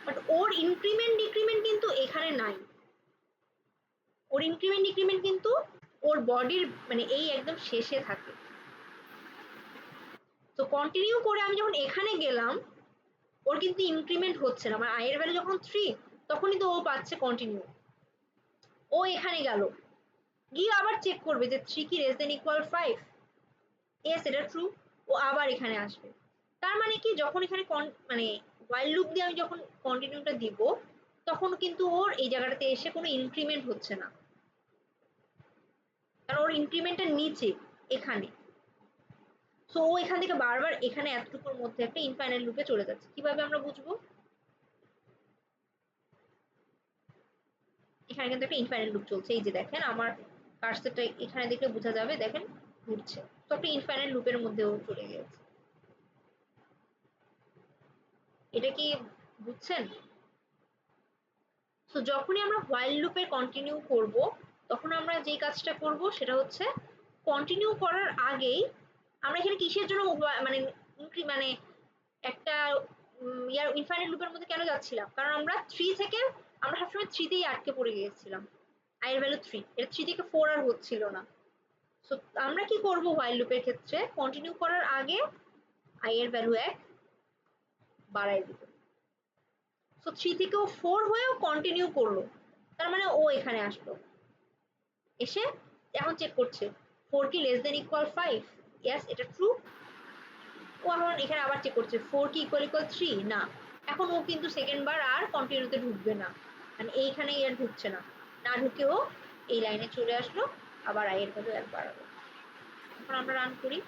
বাট ওর ইনক্রিমেন্ট ডিক্রিমেন্ট কিন্তু এখানে নাই, ওর ইনক্রিমেন্ট ডিক্রিমেন্ট কিন্তু ওর বডির মানে এই একদম শেষে থাকে। তো কন্টিনিউ করে আমি যখন এখানে গেলাম ওর কিন্তু ইনক্রিমেন্ট হচ্ছে না, মানে i এর ভ্যালু যখন 3 তখনই তো ও পাচ্ছে কন্টিনিউ। ও এখানে গেল, গিয়ে আবার চেক করবে যে 3 কি লেস দেন ইকুয়াল 5, এস এটা ট্রু, ও আবার এখানে আসবে। তার মানে কি যখন এখানে মানে হোয়াইল লুপ দিয়ে আমি যখন কন্টিনিউটা দিব তখন কিন্তু ওর এই জায়গাটাতে এসে কোনো ইনক্রিমেন্ট হচ্ছে না, কারণ ওর ইনক্রিমেন্টের নিচে এখানে। সো ও এখান থেকে বারবার এখানে এতটুকুর মধ্যে একটা ইনফাইনাইট লুপে চলে যাচ্ছে। কিভাবে আমরা বুঝবো? এখানে কিন্তু একটা ইনফাইনাইট লুপ চলছে, এই যে দেখেন আমার কার্সরটা এখানে দেখলে বোঝা যাবে, দেখেন ঘুরছে, তো একটা ইনফাইনাইট লুপের মধ্যে ও চলে গেছে। এটা কি বুঝছেন? তো যখনই আমরা হোয়াইল লুপে কন্টিনিউ করব তখন আমরা যে কাজটা করব সেটা হচ্ছে কন্টিনিউ করার আগেই আমরা এখানে কিসের জন্য মানে মানে একটা ইয়ার ইনফাইনাইট লুপের মধ্যে কেন যাচ্ছিলাম? কারণ আমরা 3 থেকে আমরা সবসময় 3 তেই আটকে পড়ে গিয়েছিলাম, i এর ভ্যালু 3, এটা 3 থেকে 4 আর হচ্ছিল না। সো আমরা কি করব হোয়াইল লুপের ক্ষেত্রে কন্টিনিউ করার আগে i এর ভ্যালু 1 বাড়াই দিব। সো 3 থেকে ও 4 হয়েও কন্টিনিউ করলো, তার মানে ও এখানে আসলো, এসে এখন চেক করছে 4 কি লেস দেন ইকুয়াল 5, ইয়েস এটা ট্রু। ও এখন এখানে আবার চেক করছে 4 কি ইকুয়াল ইকুয়াল 3, না। এখন ও কিন্তু সেকেন্ড বার আর কন্টিনিউতে ঢুকবে না, মানে এইখানে আর ঢুকছে না, না ঢুকে ও এই লাইনে চলে আসলো, আবার আই এর ভ্যালু 1 বাড়ালো। এখন আমরা রান করি,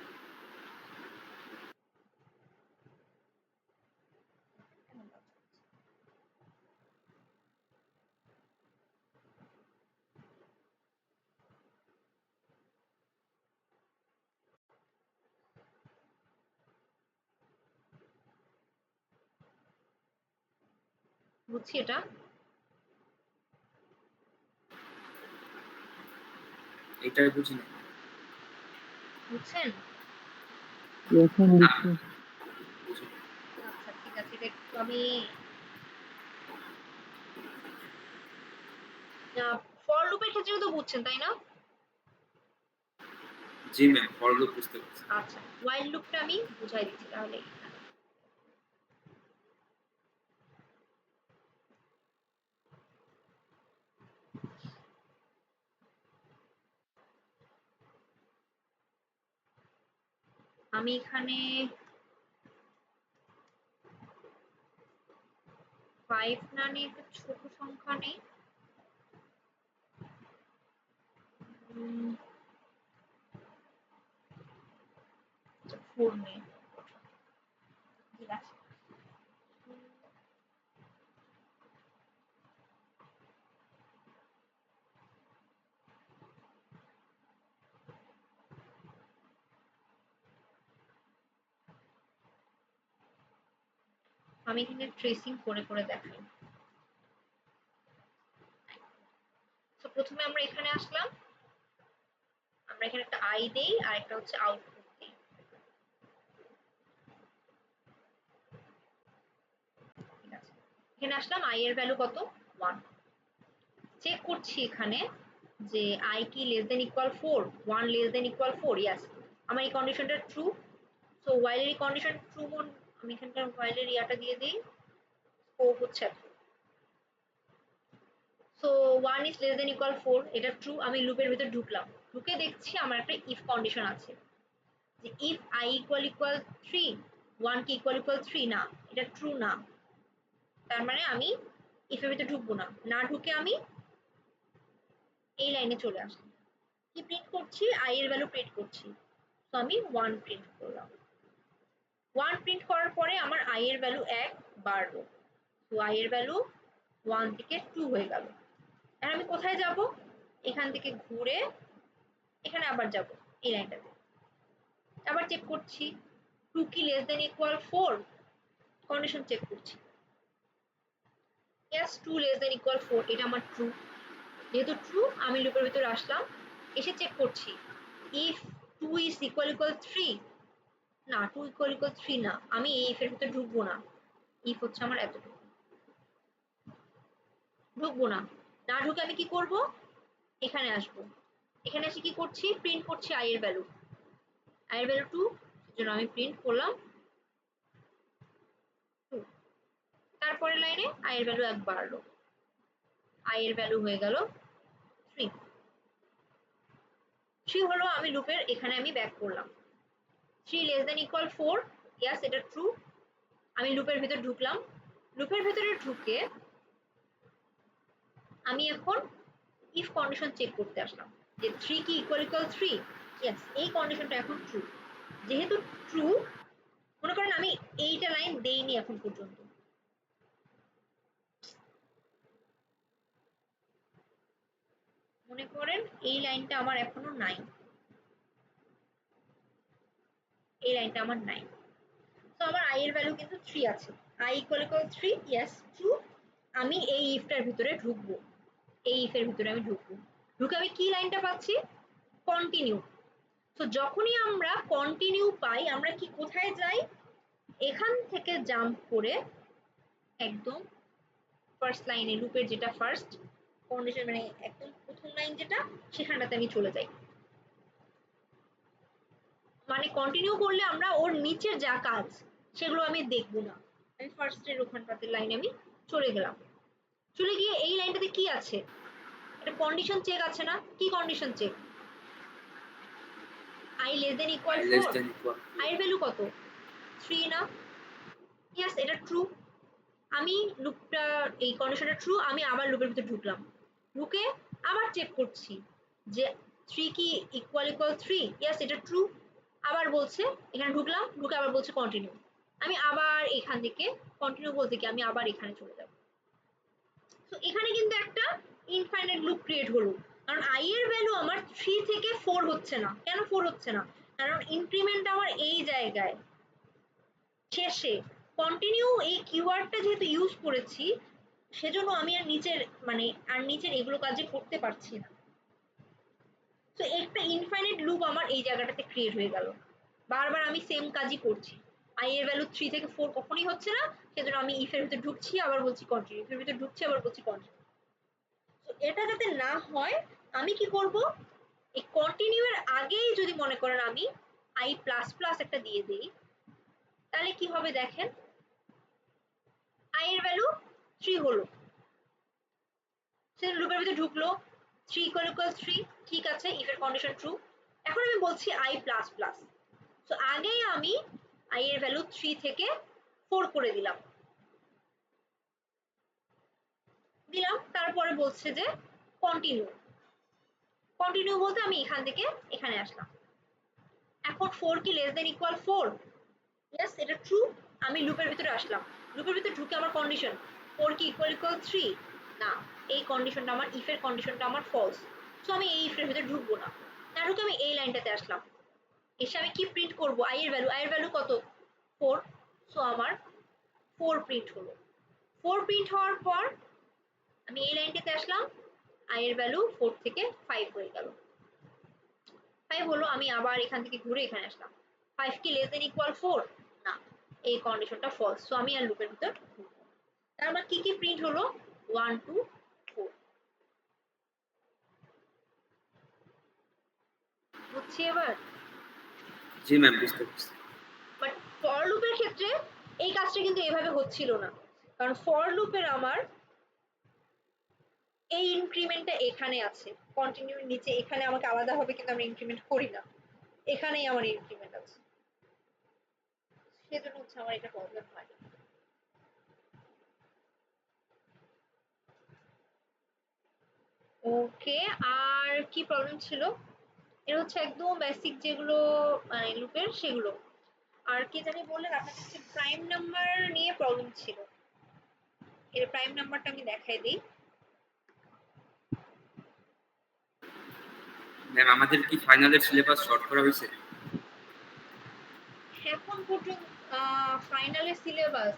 বুঝছি এটা। এটাই বুঝি না। বুঝছেন? এখন বুঝছি। বুঝি না। আচ্ছা ঠিক আছে, এটা একটু আমি ফর লুপের ক্ষেত্রে তো বুঝছেন তাই না? জি ম্যাম, ফর লুপ বুঝতে পারছি। আচ্ছা ওয়াইল লুপটা আমি বুঝাই দিচ্ছি তাহলে। আমি এখানে 5 না নিয়ে একটা ছোট সংখ্যা নেই, 4 নেই, ঠিক আছে। আমি এখানে ট্রেসিং করে করে দেখাই। তো প্রথমে আমরা এখানে আসলাম, আমরা এখানে একটা আই দেই আর একটা হচ্ছে আউটপুট দিই, ঠিক আছে। এখানে আসলাম, আই এর ভ্যালু কত 1, চেক করছি এখানে যে আই কি less than equal 4, 1 less than equal 4, yes আমার এই কন্ডিশনটা ট্রু। সো while এর কন্ডিশন ট্রু, আমি এখানকার while এর ইয়াটা দিয়ে দিই, স্কোপ হচ্ছে so 1 is less than equal 4, এটা ট্রু। আমি লুপের ভিতর ঢুকলাম, ঢুকে দেখছি আমার একটা ইফ কন্ডিশন আছে যে ইফ I equal equal 3, 1 কি equal equal 3, না এটা ট্রু না, তার মানে আমি ইফ এর ভিতর ঢুকবো না, না ঢুকে আমি এই লাইনে চলে আসলাম। কি প্রিন্ট করছি, I এর ভ্যালু প্রিন্ট করছি, তো আমি 1 প্রিন্ট করলাম। 1 প্রিন্ট করার পরে আমার I এর ভ্যালু 1 বাড়লো, তো I এর ভ্যালু 1 থেকে 2 হয়ে গেল। এখন আমি কোথায় যাব, এখান থেকে ঘুরে এখানে আবার যাব এই লাইনটাতে, আবার চেক করছি 2 কি less than equal 4, condition check করছি, ইয়েস 2 লেস দেন ইকুয়াল 4, এটা আমার ট্রু। যেহেতু ট্রু আমি লুপের ভিতরে আসলাম, এসে চেক করছি ইফ 2 ইজ ইকুয়াল ইকুয়াল 3, না 2 ইকুয়াল ইকুয়াল 3 না, আমি এই ইফ এর ভিতরে ঢুকবো না, ইফ হচ্ছে আমার এতটুকু, ঢুকবো না, না ঢুকে আমি কি করব, এখানে আসবো, এখানে এসে কি করছি, প্রিন্ট করছি I এর ভ্যালু, I এর ভ্যালু 2, সেজন্য আমি প্রিন্ট করলাম 2। তারপরে লাইনে I এর ভ্যালু 1 বাড়লো, I এর ভ্যালু হয়ে গেল 3। 3 হলো, আমি লুপের এখানে আমি ব্যাক করলাম, 3 লেস দেন ইকুয়াল 4, ইয়েস এটা ট্রু। আমি লুপের ভিতর ঢুকলাম, লুপের ভিতরে ঢুকে আমি এখন ইফ কন্ডিশন চেক করতে আসলাম যে 3 কি ইকুয়াল ইকুয়াল 3, ইয়েস এই কন্ডিশনটা এখন ট্রু। যেহেতু ট্রু, মনে করেন আমি এইটা লাইন দেইনি এখন পর্যন্ত, মনে করেন এই লাইনটা আমার এখনো নাই, এই লাইনটা আমার নাই, তো আমার I এর ভ্যালু কিন্তু 3 আছে, I equal equal 3, yes true. আমি এই ইফটার ভিতরে ঢুকবো, এই ইফের ভিতরে আমি ঢুকবো, ঢুকে আমি কি লাইনটা পাচ্ছি, কন্টিনিউ। তো যখনই আমরা কন্টিনিউ পাই আমরা কি কোথায় যাই, এখান থেকে জাম্প করে একদম ফার্স্ট লাইনে, লুপের যেটা ফার্স্ট কন্ডিশন মানে একদম প্রথম লাইন যেটা, সেখানটাতে আমি চলে যাই। মানে কন্টিনিউ করলে আমরা ওর নিচের যা কাজ সেগুলো আমি দেখবো না, আমি ফার্স্টের ওখানটাতে লাইনে আমি চলে গেলাম। চলে গিয়ে এই লাইনটাতে কি আছে? এটা কন্ডিশন চেক আছে না? কি condition check? i less than equal less 4, then equal i এর ভ্যালু কত? 3 না? ইয়েস, এটা ট্রু। আমি লুপটা এই কন্ডিশনটা ট্রু, আমি আবার লুপের ভিতরে ঢুকলাম, ঢুকে আবার চেক করছি যে 3 কি ইকুয়াল 3। ইয়েস, এটা ট্রু। আবার বলছে, এখানে ঢুকলাম, ঢুকে আবার বলছে কন্টিনিউ। আমি আবার এখান থেকে কন্টিনিউ বলতে কি আমি আবার এখানে চলে যাব। তো এখানে কিন্তু একটা ইনফাইনাইট লুপ ক্রিয়েট হলো, কারণ i এর ভ্যালু আমার 3 থেকে 4 হচ্ছে না। কেন 4 হচ্ছে না? কারণ ইনক্রিমেন্ট আমার এই জায়গায় শেষে। কন্টিনিউ এই কিওয়ার্ডটা যেহেতু ইউজ করেছি, সেজন্য আমি আর নিচের আর নিচের এগুলো কাজে করতে পারছি না। তো একটা ইনফাইনাইট লুপ আমার এই জায়গাটাতে ক্রিয়েট হয়ে গেল, বারবার আমি সেম কাজই করছি। i এর ভ্যালু 3 থেকে 4 কখনোই হচ্ছে না, সেজন্য আমি if এর ভিতরে ঢুকছি, আবার বলছি কন্টিনিউ, if এর ভিতরে ঢুকছি, আবার বলছি কন্টিনিউ। তো এটা যাতে না হয় আমি কি করব, এই কন্টিনিউ এর আগেই যদি মনে করেন আমি i প্লাস প্লাস একটা দিয়ে দেই, তাহলে কি হবে দেখেন, i এর ভ্যালু 3 হলো, সে লুপের ভিতরে ঢুকলো, 3 ইকুয়াল 3, ঠিক আছে, if এর কন্ডিশন ট্রু। এখন আমি বলছি i প্লাস প্লাস, তো আগেই আমি i এর ভ্যালু 3 থেকে 4 করে দিলাম, তারপরে বলছে যে কন্টিনিউ। কন্টিনিউ বলতে আমি এখান থেকে এখানে আসলাম। এখন 4 কি লেস দেন ইকুয়াল 4? ইয়েস, এটা ট্রু। আমি লুপের ভিতরে আসলাম, লুপের ভিতরে ঢুকে আমার কন্ডিশন 4 কি ইকুয়াল 3 না, এই কন্ডিশনটা আমার ইফ এর কন্ডিশনটা আমার ফলস। সো আমি এই ইফ এর ভিতরে ঢুকবো না, না ঢুকে আমি এই লাইনটাতে আসলাম। এসে আমি কি প্রিন্ট করব? i এর ভ্যালু কত? 4। সো আমার 4 প্রিন্ট হলো। 4 প্রিন্ট হওয়ার পর আমি এই লাইনটাতে আসলাম, i এর ভ্যালু 4 থেকে 5 হয়ে গেল। 5 হলো, আমি আবার এখান থেকে ঘুরে এখানে আসলাম। 5 কি লেস দেন ইকুয়াল 4? না, এই কন্ডিশনটা ফলস। সো আমি আর লুপের ভিতর ঢুকবো না। তার মানে কি প্রিন্ট হলো? 1 2 4। বুঝছি এবার? জি ম্যাম, বুঝতে পারছি। বাট ফর লুপের ক্ষেত্রে এই কাজটা কিন্তু এভাবে হচ্ছিল না, কারণ ফর লুপের আমার এই ইনক্রিমেন্টটা এখানে আছে, কন্টিনিউ নিচে এখানে আমাকে আলাদা হবে, কিন্তু আমরা ইনক্রিমেন্ট করি না, এখানেই আমার ইনক্রিমেন্ট আছে, সেজন্য হচ্ছে আমার এটা প্রবলেম হয়। ওকে, আর কি প্রবলেম ছিল? এটা হচ্ছে একদম বেসিক যেগুলো লুপের সেগুলো। আর কি জানি বললেন আপনার হচ্ছে প্রাইম নাম্বার নিয়ে প্রবলেম ছিল। এর প্রাইম নাম্বারটা আমি দেখাই দিই। ম্যাম, আমাদের কি ফাইনালের সিলেবাস শর্ট করা হয়েছে? এখন পর্যন্ত ফাইনালের সিলেবাস,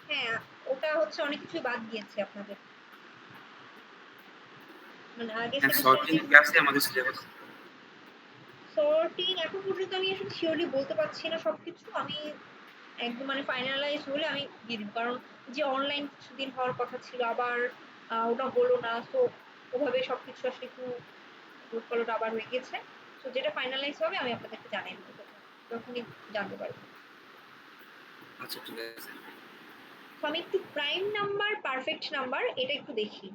হ্যাঁ, ওটা হচ্ছে অনেক কিছু বাদ দিয়েছে আপনাদের, আগে হ্যাঁ, সেমিস্টারে শর্টিং যে কি আছে আমাদের সিলেবাস? সর্টিং এখন পর্যন্ত আমি আসলে শিওরলি বলতে পারছি না সবকিছু। আমি একদম ফাইনালাইজ হলে আমি দিয়ে দিব, কারণ যে অনলাইন কিছুদিন হওয়ার কথা ছিল, আবার ওটা হলো না। তো ওভাবে সবকিছু আসলে একটু উলটপালট আবার হয়ে গেছে। তো যেটা ফাইনালাইজ হবে আমি আপনাদেরকে জানিয়ে দেবো, তখনই জানতে পারবো। আচ্ছা, ঠিক আছে। তো আমি একটু প্রাইম নাম্বার পারফেক্ট নাম্বার এটা একটু দেখি।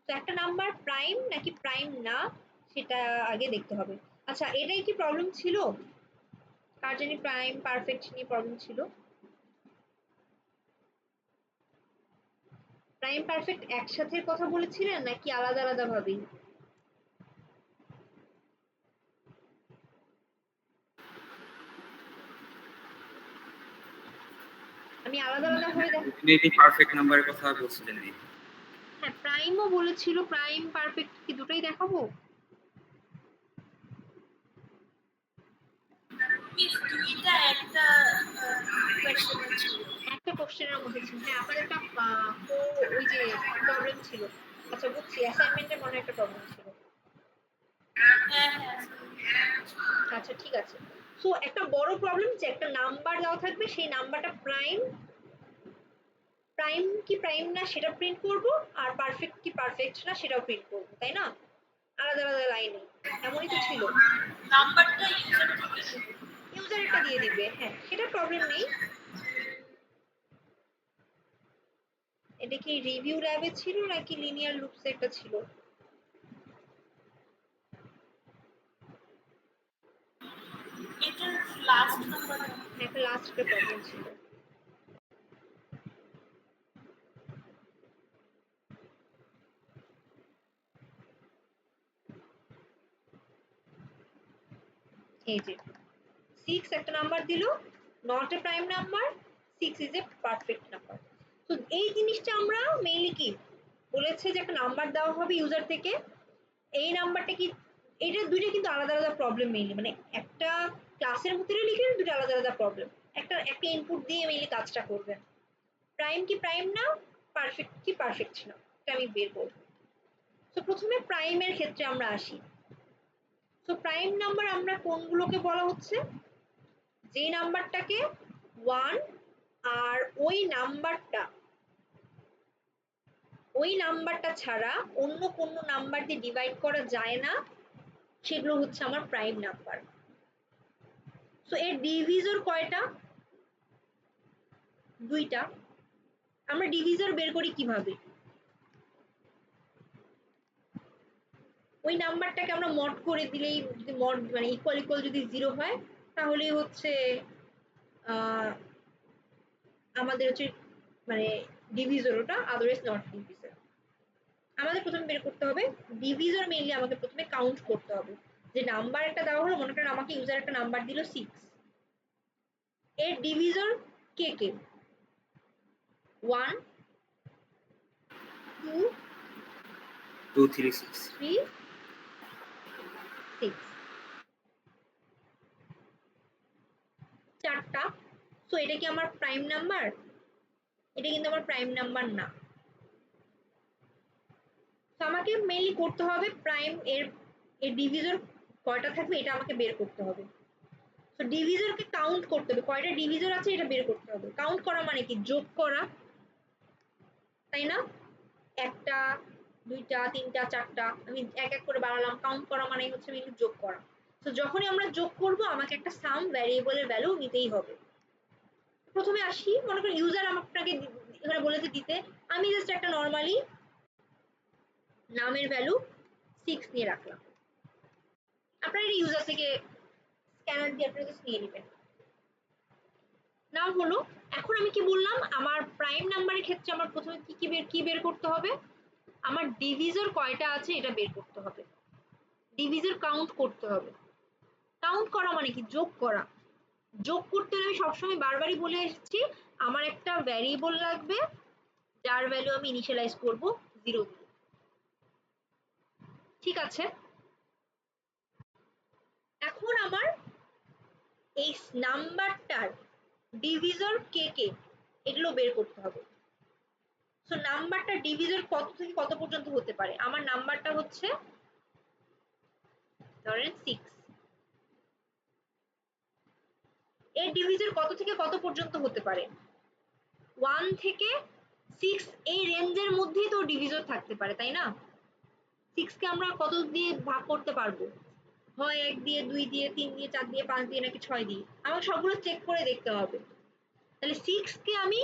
তো একটা নাম্বার প্রাইম নাকি প্রাইম না সেটা আগে দেখতে হবে। আচ্ছা, এটাই কি প্রবলেম ছিল? কার জানি প্রাইম পারফেক্ট নিয়ে প্রবলেম ছিল? প্রাইম পারফেক্ট একসাথে কথা বলেছিলেন নাকি আলাদা আলাদা ভাবেই? আমি আলাদা আলাদা ভাবে মেবি পারফেক্ট নাম্বারের কথা বলছিলেন। হ্যাঁ, প্রাইমও বলেছিল, প্রাইম পারফেক্ট কি দুটোই দেখাবো? মিস দুইটা একটা কোয়েশ্চেন ছিল। একটা কোশ্চেনের মধ্যে ছিল, হ্যাঁ, আপনাদের একটা ওই যে প্রবলেম ছিল। আচ্ছা, বুঝছি, অ্যাসাইনমেন্টে মনে হয় একটা প্রবলেম ছিল। হ্যাঁ হ্যাঁ। আচ্ছা, ঠিক আছে। সো একটা বড় প্রবলেম যে একটা নাম্বার দেওয়া থাকবে, সেই নাম্বারটা প্রাইম প্রাইম কি প্রাইম না সেটা প্রিন্ট করব, আর পারফেক্ট কি পারফেক্ট না সেটাও প্রিন্ট করব, তাই না? আলাদা আলাদা লাইনে, এমনই তো ছিল। নাম্বারটা ইউজার থেকে নেব। ইউজারেরটা দিয়ে দিবে, হ্যাঁ সেটা প্রবলেম নেই। এটা কি রিভিউ ল্যাবে ছিল নাকি লিনিয়ার লুপস একটা ছিল? এটার লাস্ট নাম্বার একটা লাস্ট একটা প্রবলেম ছিল। এই যে 6 একটা নাম্বার দিল, not a prime number, 6 is a perfect number. তো এই জিনিসটা আমরা মেইনলি কি বলেছে যে একটা নাম্বার দেওয়া হবে ইউজার থেকে, এই নাম্বারটা কি, এটা দুইটা কিন্তু আলাদা আলাদা প্রবলেম মেইনলি, মানে একটা ক্লাসের ভিতরে লিখে দুটো আলাদা আলাদা প্রবলেম, একটা ইনপুট দিয়ে মেইনলি কাজটা করবেন। প্রাইম কি প্রাইম না, পারফেক্ট কি পারফেক্ট না, এটা আমি বের করব। তো প্রথমে প্রাইমের ক্ষেত্রে আমরা আসি। তো প্রাইম নাম্বার আমরা কোনগুলোকে বলা হচ্ছে, যে নাম্বারটাকে 1 আর ওই নাম্বারটা ছাড়া অন্য কোন নাম্বার দিয়ে ডিভাইড করা যায় না, সেগুলো হচ্ছে আমার প্রাইম নাম্বার। সো এর ডিভিজর কয়টা, দুইটা। আমরা ডিভিজর বের করি কিভাবে, ওই নাম্বারটাকে আমরা মড করে দিলেই, যদি মড মানে ইকুয়াল ইকুয়াল যদি 0 হয় তাহলেই হচ্ছে আমাদের হচ্ছে মানে ডিভিজর ওটা, আদারওয়াইজ নট ডিভিজর। আমাদের প্রথমে বের করতে হবে ডিভিজর, মেইনলি আমাকে প্রথমে কাউন্ট করতে হবে যে নাম্বার একটা দেওয়া হলো, মনে করেন আমাকে ইউজার একটা নাম্বার দিল 6, এর ডিভিজর কে কে, 1 2 2 3 6 3 6, চারটা। সো এটা কি আমার প্রাইম নাম্বার, এটা কিন্তু আমার প্রাইম নাম্বার না। তো আমাকে মেইনলি করতে হবে প্রাইম এর ডিভিজর কয়টা থাকবে এটা আমাকে বের করতে হবে। তো ডিভিজরকে কাউন্ট করতে হবে, কয়টা ডিভিজর আছে এটা বের করতে হবে। কাউন্ট করা মানে কি, যোগ করা, তাই না? একটা, দুইটা, তিনটা, চারটা, আমি এক এক করে বাড়ালাম। কাউন্ট করা মানে হচ্ছে মেইনলি যোগ করা। তো যখনই আমরা যোগ করব আমাকে একটা সাম ভ্যারিয়েবলের ভ্যালু নিতেই হবে। প্রথমে আসি, মনে করেন ইউজার আপনাকে এখানে বলেছে দিতে, আমি জাস্ট একটা নরমালি নামের ভ্যালু 6 নিয়ে রাখলাম। আপনারা এটা ইউজার থেকে স্ক্যানার দিয়ে আপনারা জাস্ট নিয়ে নেবেন। নাও হলো, এখন আমি কি বললাম, আমার প্রাইম নাম্বারের ক্ষেত্রে আমার প্রথমে কি বের করতে হবে, আমার ডিভিজর কয়টা আছে এটা বের করতে হবে, ডিভিজর কাউন্ট করতে হবে। কাউন্ট করা মানে কি, যোগ করা। যোগ করতে হলে আমি সবসময় বারবারই বলে এসেছি, আমার একটা ভ্যারিয়েবল লাগবে যার ভ্যালু আমি ইনিশিয়ালাইজ করব 0 দিয়ে। ঠিক আছে, এখন আমার এই নাম্বারটার ডিভিজর কে কে এগুলো বের করতে হবে। সো নাম্বারটা ডিভিজর কত থেকে কত পর্যন্ত হতে পারে, আমার নাম্বারটা হচ্ছে ধরেন 6, এর ডিভিজর কত থেকে কত পর্যন্ত হতে পারে, 1 থেকে 6, এই রেঞ্জের মধ্যেই তো ডিভিজর থাকতে পারে, তাই না? 6 কে আমরা কত দিয়ে ভাগ করতে পারবো, হয় 1 দিয়ে, 2 দিয়ে, 3 দিয়ে, 4 দিয়ে, 5 দিয়ে নাকি 6 দিয়ে, আমাকে সবগুলো চেক করে দেখতে হবে। তাহলে 6 কে আমি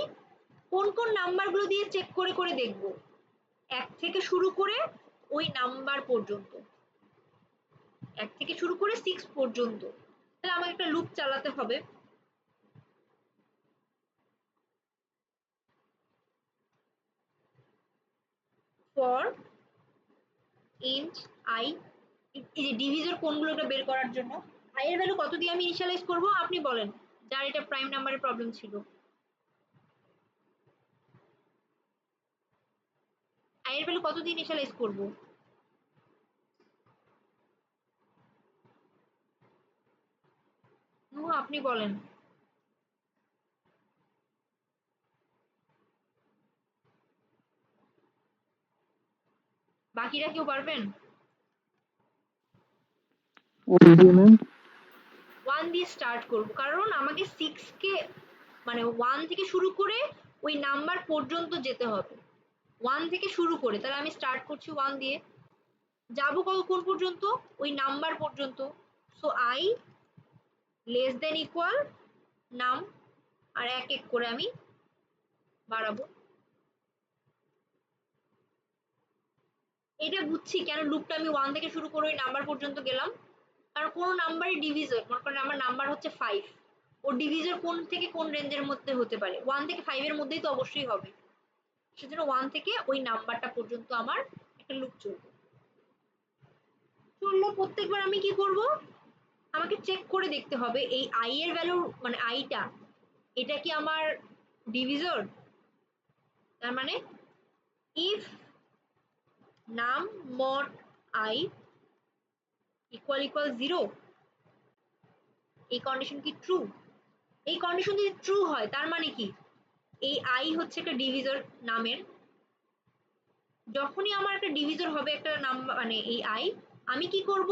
কোন কোন নাম্বারগুলো দিয়ে চেক করে করে দেখব, 1 থেকে শুরু করে ওই নাম্বার পর্যন্ত, 1 থেকে শুরু করে 6 পর্যন্ত। তাহলে আমাকে একটা লুপ চালাতে হবে। ফর ইন্ট আই, এই যে ডিভিজর কোনগুলোটা বের করার জন্য, আই এর ভ্যালু কত দিয়ে আমি ইনিশিয়ালাইজ করব, আপনি বলেন, যার এটা প্রাইম নাম্বারের প্রবলেম ছিল। আই এর ভ্যালু কত দিয়ে ইনিশিয়ালাইজ করব, আপনি বলেন। বাকিরা কেউ পারবেন? 1 দিয়ে স্টার্ট করব, কারণ আমাকে 6 কে মানে 1 থেকে শুরু করে ওই নাম্বার পর্যন্ত যেতে হবে, 1 থেকে শুরু করে। তাহলে আমি স্টার্ট করছি 1 দিয়ে, যাবো কোন পর্যন্ত, ওই নাম্বার পর্যন্ত। So I less than equal নাম, আর এক এক করে আমি বাড়াবো। এটা বুঝছি কেন লুপটা আমি 1 থেকে শুরু করে ওই নাম্বার পর্যন্ত গেলাম, কারণ কোন নাম্বারের ডিভিজর, মনে করেন আমার নাম্বার হচ্ছে 5, ও ডিভিজর কোন থেকে কোন রেঞ্জের মধ্যে হতে পারে, 1 থেকে 5 এর মধ্যেই তো অবশ্যই হবে, সেজন্য 1 থেকে ওই নাম্বারটা পর্যন্ত আমার একটা লুপ চলবে। চললো, প্রত্যেকবার আমি কি করব, আমাকে চেক করে দেখতে হবে এই আই এর ভ্যালু মানে আইটা এটা কি আমার ডিভিজর, তার মানে ইফ নাম মড আই ইকুয়াল 0, এই কন্ডিশন কি ট্রু? এই কন্ডিশন যদি ট্রু হয় তার মানে কি এই আই হচ্ছে একটা ডিভিজর নামের, যখনই আমার একটা ডিভিজর হবে একটা নাম্বার মানে এই আই, আমি কি করব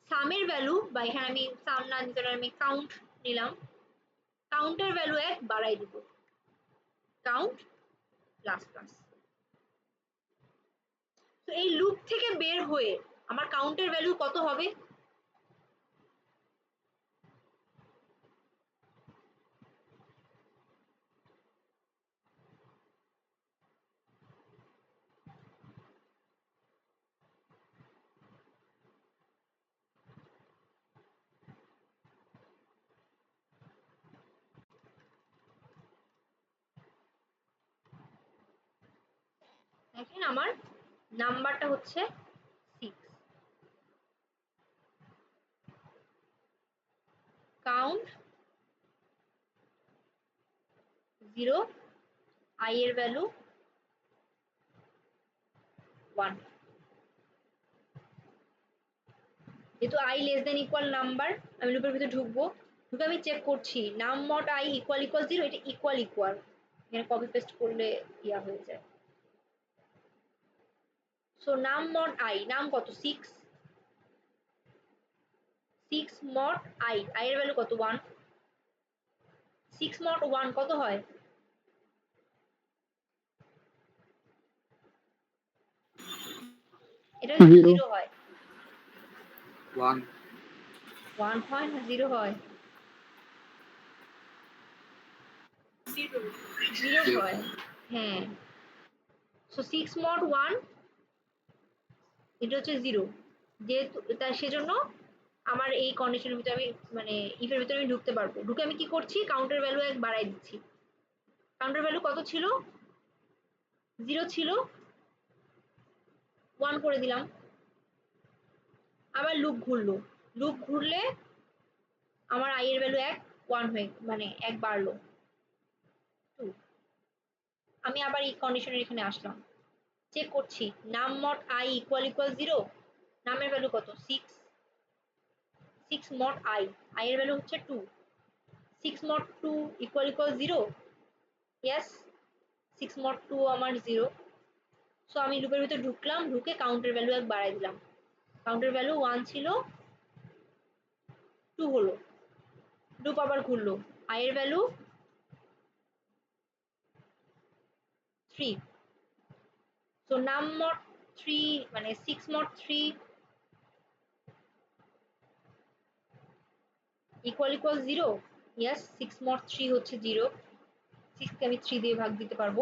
সামের ভ্যালু, বা এখানে আমি সাম না নিতে আমি কাউন্ট নিলাম, কাউন্টের ভ্যালু 1 বাড়াই দিব, কাউন্ট প্লাস প্লাস। তো এই লুপ থেকে বের হয়ে আমার কাউন্টের ভ্যালু কত হবে, দেখেন আমার নাম্বারটা হচ্ছে 6, কাউন্ট 0, আই এর ভ্যালু 1, যেহেতু I less than equal number আমি লুপের ভিতরে ঢুকবো, ঢুকে আমি চেক করছি নাম মড আই ইকুয়াল 0, এটা ইকুয়াল এখানে কপি পেস্ট করলে ইয়া হয়ে যায়। সো নাম মড আই, নাম কত 6, 6 মড আই, আই এর ভ্যালু কত 1, 6 মড 1 কত হয়, এটা 0 হয়, 1 1 হয় না 0 হয়, 0 হয়, হ্যাঁ। সো 6 মড 1 এটা হচ্ছে 0, যেহেতু সেজন্য আমার এই কন্ডিশনের ভিতরে আমি মানে ইফের ভিতরে আমি ঢুকতে পারবো, ঢুকে আমি কি করছি কাউন্টার ভ্যালু 1 বাড়াই দিচ্ছি, কাউন্টার ভ্যালু কত ছিল 0 ছিল, 1 করে দিলাম, আবার লুপ ঘুরলো, লুপ ঘুরলে আমার আই এর ভ্যালু 1 হয়ে মানে 1 বাড়লো 2, আমি আবার এই কন্ডিশনের এখানে আসলাম, চেক করছি নাম মড আই ইকুয়াল 0, নামের ভ্যালু কত 6, 6 মড আই, আই এর ভ্যালু হচ্ছে 2, 6 mod 2 equal 0, yes 6 mod 2 আমার 0, সো আমি লুপের ভিতরে ঢুকলাম, ঢুকে কাউন্টের ভ্যালু 1 বাড়াই দিলাম, কাউন্টের ভ্যালু 1 ছিল 2 হলো, লুপ আবার ঘুরলো, আই এর ভ্যালু 3, সো নাম mod 3 মানে 6 mod 3 equal 0, yes 6 mod 3 হচ্ছে 0, 6 কে আমি 3 দিয়ে ভাগ দিতে পারবো,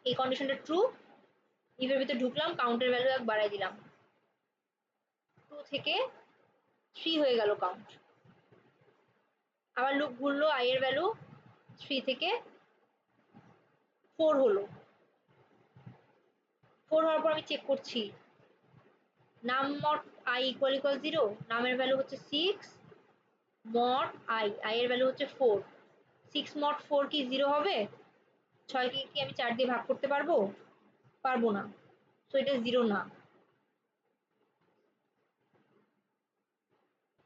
এই কন্ডিশনটা ট্রু, ইভের ভিতরে ঢুকলাম কাউন্টের ভ্যালু 1 বাড়াই দিলাম, 2 থেকে 3 হয়ে গেল কাউন্ট, আবার লুপ ঘুরলো, আই এর ভ্যালু 3 থেকে 4 হলো, 4 হওয়ার পর আমি চেক করছি নাম মড আই ইকুয়াল 0, নামের ভ্যালু হচ্ছে 6 মড আই, আই এর ভ্যালু হচ্ছে 4, 6 মড 4 কি 0 হবে, 6 কে কি আমি 4 দিয়ে ভাগ করতে পারবো, পারবো না, সো এটা 0 না,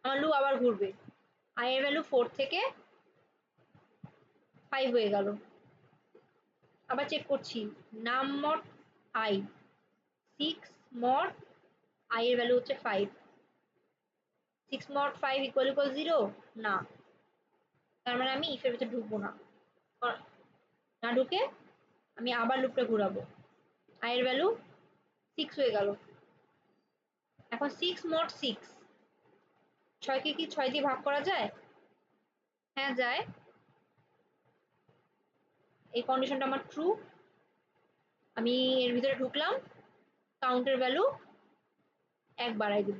আমার লুপ আবার ঘুরবে, আই এর ভ্যালু 4 থেকে 5 হয়ে গেল, আবার চেক করছি নাম মড আই 6 মড আই এর ভ্যালু হচ্ছে 5, 6 mod 5 equal 0, না, তার মানে আমি ইফের ভিতরে ঢুকবো না, না ঢুকে আমি আবার লুপটা ঘুরাবো, আই এর ভ্যালু 6 হয়ে গেল, এখন 6 mod 6 ছয়কে কি 6 দিয়ে ভাগ করা যায়? হ্যাঁ যায়। এই কন্ডিশনটা আমার ট্রু। আমি এর ভিতরে ঢুকলাম, কাউন্টের ভ্যালু 1 বাড়াই দিব।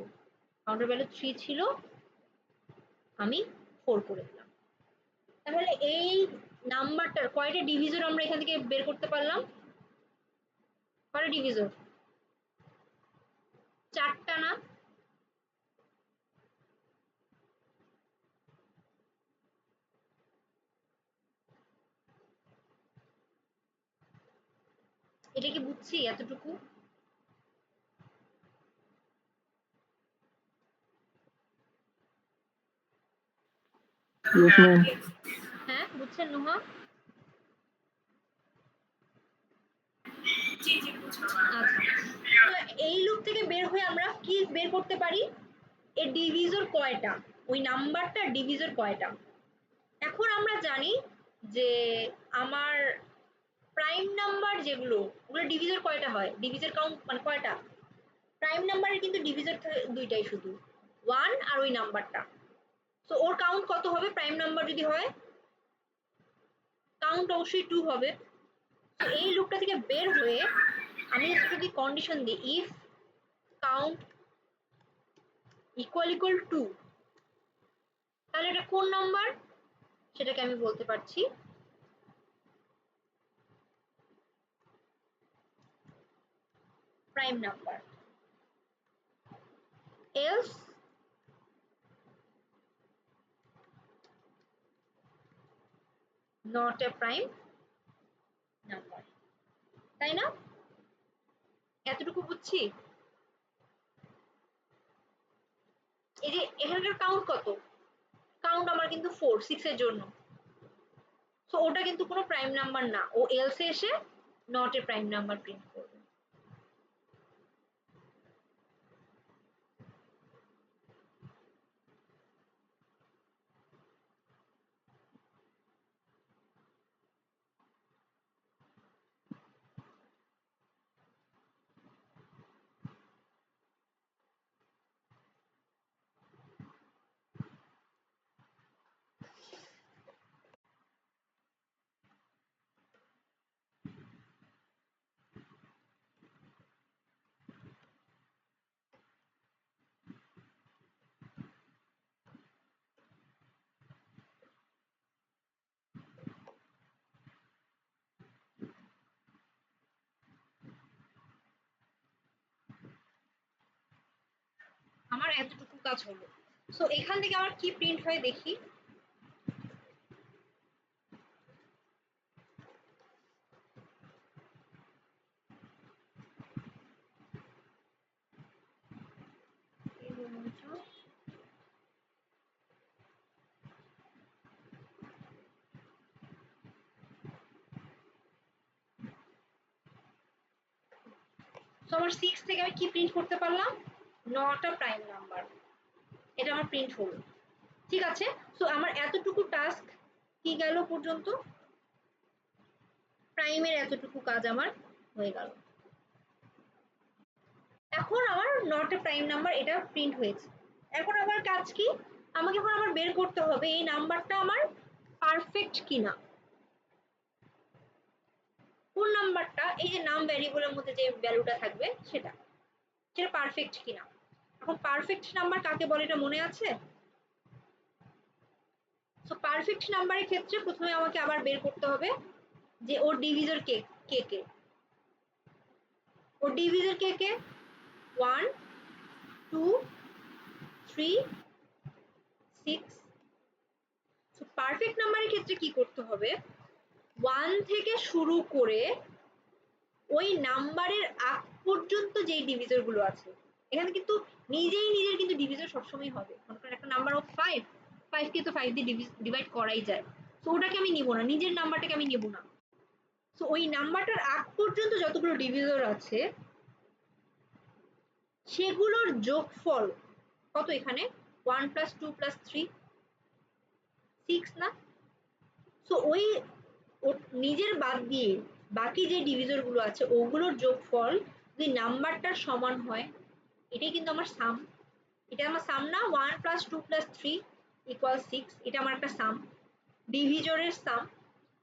কাউন্টের ভ্যালু 3 ছিল, আমি 4 করে দিলাম। তাহলে এই নাম্বারটার কয়টা ডিভিজর আমরা এখান থেকে বের করতে পারলাম? কয়টা ডিভিজর? 4টা না? এটা কি বুঝছি এতটুকু? Yes, ma'am. হ্যাঁ বুঝছেন নুহা? জি জি বুঝেছি। আচ্ছা, তো এই লুপ থেকে বের হয়ে আমরা কি বের করতে পারি? এর ডিভিজর কয়টা, ওই নাম্বারটা ডিভিজর কয়টা। এখন আমরা জানি যে আমার প্রাইম নাম্বার যেগুলো, ওগুলো ডিভিজর কয়টা হয়, ডিভিজর কাউন্ট মানে কয়টা? প্রাইম নাম্বারের কিন্তু ডিভিজর দুইটাই, শুধু 1 আর ওই নাম্বারটা। তো ওর কাউন্ট কত হবে প্রাইম নাম্বার যদি হয়? কাউন্ট অবশ্যই 2 হবে। তো এই লুপটা থেকে বের হয়ে আমি যদি কন্ডিশন দিই ইফ কাউন্ট ইকুয়াল 2, তাহলে এটা কোন নাম্বার সেটাকে আমি বলতে পারছি prime number. Else not a prime number. তাই না? এতটুকু বুঝছি। এই যে এখানকার কাউন্ট কত? কাউন্ট আমার কিন্তু 4, 6 এর জন্য। তো ওটা কিন্তু কোনো প্রাইম নাম্বার না, ও এলস এ এসে not a prime number print করবে। আমার এতটুকু কাজ হলো। সো এখান থেকে আমার কি প্রিন্ট হয় দেখি। সো আমার 6 থেকে আমি কি প্রিন্ট করতে পারলাম? Not a prime number. এটা আমার প্রিন্ট হলো। ঠিক আছে, সো আমার এতটুকু টাস্ক কি গেল পর্যন্ত, প্রাইমের এতটুকু কাজ আমার হয়ে গেল। এখন আমার নট এ প্রাইম নাম্বার এটা প্রিন্ট হয়েছে। এখন আমার কাজ কি? আমাকে এখন আমার বের করতে হবে এই নাম্বারটা আমার পারফেক্ট কিনা। কোন নাম্বারটা? এই যে নাম ভ্যারিয়েবলের মধ্যে যে ভ্যালুটা থাকবে সেটা পারফেক্ট কিনা। এখন পারফেক্ট নাম্বার কাকে বলে এটা মনে আছে? সো পারফেক্ট নাম্বারের ক্ষেত্রে প্রথমে আমাকে আবার বের করতে হবে যে ওর ডিভিজর কে কে কে। ওর ডিভিজর কে কে? 1 2 3 6। সো পারফেক্ট নাম্বারের ক্ষেত্রে কি করতে হবে? 1 থেকে শুরু করে ওই নাম্বারের আগ পর্যন্ত যেই ডিভিজর গুলো আছে, এখানে কিন্তু নিজেই নিজের কিন্তু ডিভিজর সবসময় হবে। মনে করেন একটা নাম্বার অফ 5, 5 কে তো 5 দিয়ে ডিভাইড করাই যায়। তো ওটাকে আমি নিব না, নিজের নাম্বারটাকে আমি নিব না। তো ওই নাম্বারটার আগ পর্যন্ত যতগুলো ডিভিজর আছে সেগুলোর যোগফল কত এখানে? 1 + 2 + 3 6 না? সো ওই নিজের বাদ দিয়ে বাকি যে ডিভিজর গুলো আছে ওগুলোর যোগফল যদি নাম্বারটার সমান হয়, এটাই কিন্তু আমার সাম। এটা আমার সাম না, 1 + 2 + 3 = 6, এটা আমার একটা সাম, ডিভিজরের সাম।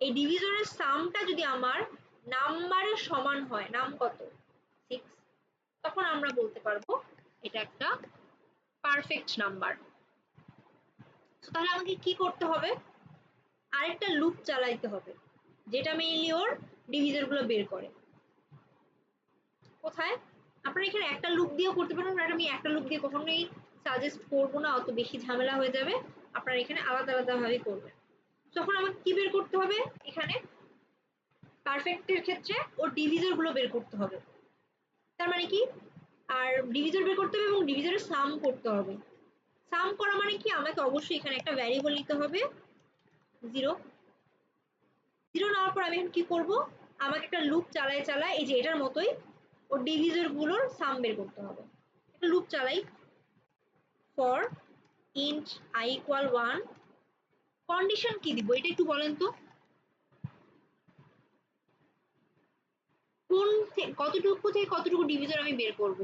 এই ডিভিজরের সামটা যদি আমার নাম্বারের সমান হয়, নাম কত 6, তখন আমরা বলতে পারবো এটা একটা পারফেক্ট নাম্বার। তাহলে আমাকে কি করতে হবে, আরেকটা লুপ চালাইতে হবে যেটা মেইনলি ওর ডিভিজর গুলো বের করে। কোথায়, আপনারা এখানে একটা লুপ দিয়েও করতে পারেন, বাট আমি একটা লুপ দিয়ে কখনোই সাজেস্ট করবো না, অত বেশি ঝামেলা হয়ে যাবে, আপনারা এখানে আলাদা আলাদা ভাবে করবেন। তখন আমাকে কি বের করতে হবে, এখানে পারফেক্টের ক্ষেত্রে ওর ডিভিজর গুলো বের করতে হবে। তার মানে কি, আর ডিভিজর বের করতে হবে এবং ডিভিজরের সাম করতে হবে। সাম করা মানে কি, আমাকে অবশ্যই এখানে একটা ভ্যারিয়েবল নিতে হবে 0। 0 নেওয়ার পর আমি এখন কি করব, আমাকে একটা লুপ চালায় চালায় এই যে এটার মতোই ও ডিভিজর গুলোর সাম বের করতে হবে। একটা লুপ চালাই, ফর int i = 1, কন্ডিশন কি দিব এটা একটু বলেন তো, কোন কতটুকু থেকে কতটুকু ডিভিজর আমি বের করব।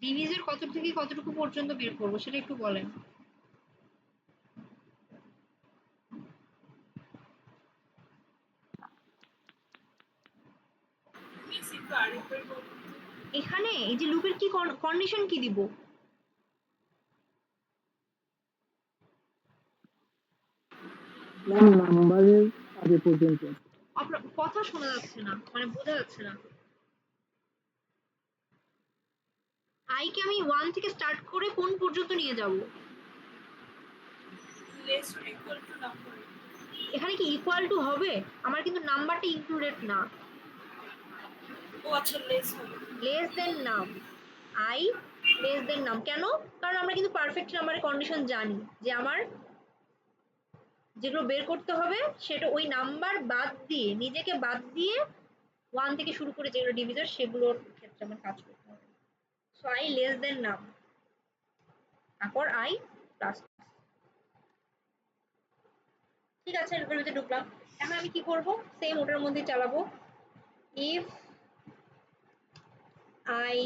ডিভিজর কত থেকে কতটুকু পর্যন্ত বের করব সেটা একটু বলেন। মিস একটু আরেকবার বলুন তো। এখানে এই যে লুপের কি কন্ডিশন কি দিব, ম্যাম নাম্বারের আগে পর্যন্ত। আপনার কথা শোনা যাচ্ছে না, মানে বোঝা যাচ্ছে না। আই কে আমি 1 থেকে স্টার্ট করে কোন পর্যন্ত নিয়ে যাব, less or equal to number. এখানে কি ইকুয়াল টু হবে, আমার কিন্তু নাম্বারটা ইনক্লুডেড না। ও আচ্ছা, লেস হবে। লেস দেন নাম, আই লেস দেন নাম, কেন, কারণ আমরা কিন্তু পারফেক্ট নাম্বারের কন্ডিশন জানি যে আমার যেগুলো বের করতে হবে সেটা ওই নাম্বার বাদ দিয়ে, নিজেকে বাদ দিয়ে 1 থেকে শুরু করে যেগুলো ডিভিজর সেগুলোর ক্ষেত্রে আমার কাজ করতে হবে। সো আই লেস দেন নাম, তারপর আই প্লাস। ঠিক আছে, লুপের ভিতরে ঢুকলাম। এখন আমি কি করব, সেম ওটার মধ্যে চালাবো, ইফ আই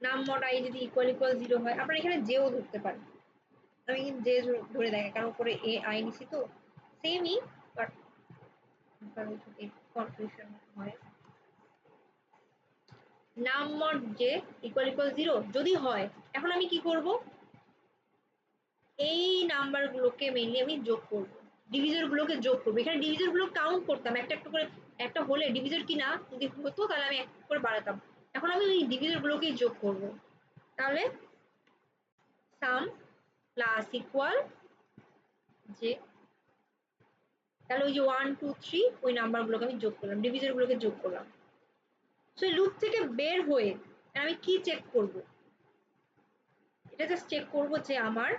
নাম মড আই যদি ইকুয়াল 0 হয়, আপনারা এখানে জেও ধরতে পারেন, আমি কিন্তু জে ধরে দেখে কারণ উপরে এ আই নিছি তো সেমই, বাট কনফিউশন হয়। নাম মড জে ইকুয়াল 0 যদি হয়, এখন আমি কি করব, এই নাম্বার গুলোকে মেইনলি আমি যোগ করব, ডিভিজর গুলোকে যোগ করব। এখানে ডিভিজর গুলো কাউন্ট করতাম একটা একটা করে, একটা হলে ডিভিজর কি না যদি হতো তাহলে আমি এক করে বাড়াতাম, এখন আমি ওই ডিভিজর গুলোকেই যোগ করব। তাহলে সাম প্লাস ইকুয়াল যে, তাহলে ওই যে 1 2 3 ওই নাম্বার গুলোকে আমি যোগ করলাম, ডিভিজর গুলোকে যোগ করলাম। সো এই লুপ থেকে বের হয়ে আমি কি চেক করব, এটা জাস্ট চেক করব যে আমার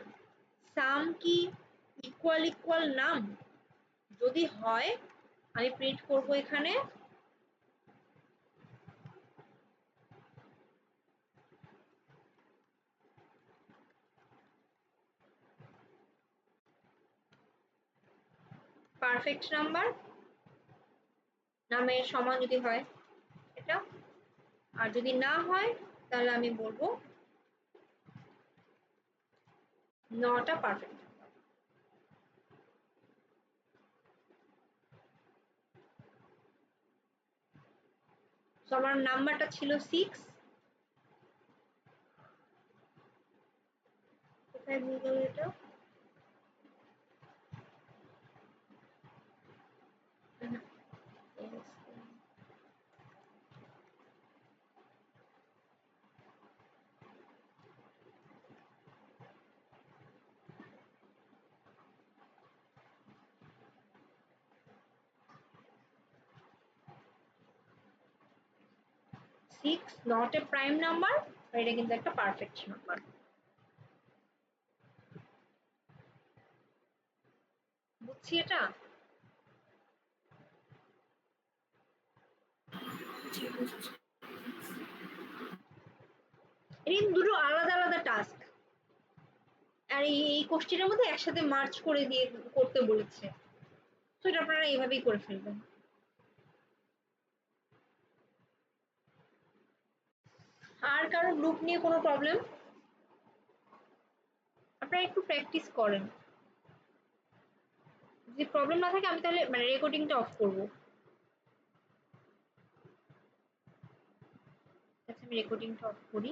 সাম কি ইকুয়াল নাম, যদি হয় আমি প্রিন্ট করব এখানে পারফেক্ট নাম্বার, নামের সমান যদি হয় এটা, আর যদি না হয় তাহলে আমি বলবো নট আ পারফেক্ট। তো আমার নাম্বারটা ছিল 6, কোথায় ভুল গেল এটা, 6 নট এ প্রাইম নাম্বার, এটা কিন্তু একটা পারফেক্ট নাম্বার। বুঝছি এটা, জি বুঝেছি। এটা কিন্তু দুটো আলাদা আলাদা টাস্ক, আর এই কোশ্চেনের মধ্যে একসাথে মার্চ করে দিয়ে করতে বলেছে, তো এটা আপনারা এইভাবেই করে ফেলবেন। আর কারো গ্রুপ নিয়ে কোনো প্রবলেম? আপনারা একটু প্র্যাকটিস করেন, যদি প্রবলেম না থাকে আমি তাহলে মানে রেকর্ডিংটা অফ করবো। আচ্ছা আমি রেকর্ডিংটা অফ করি।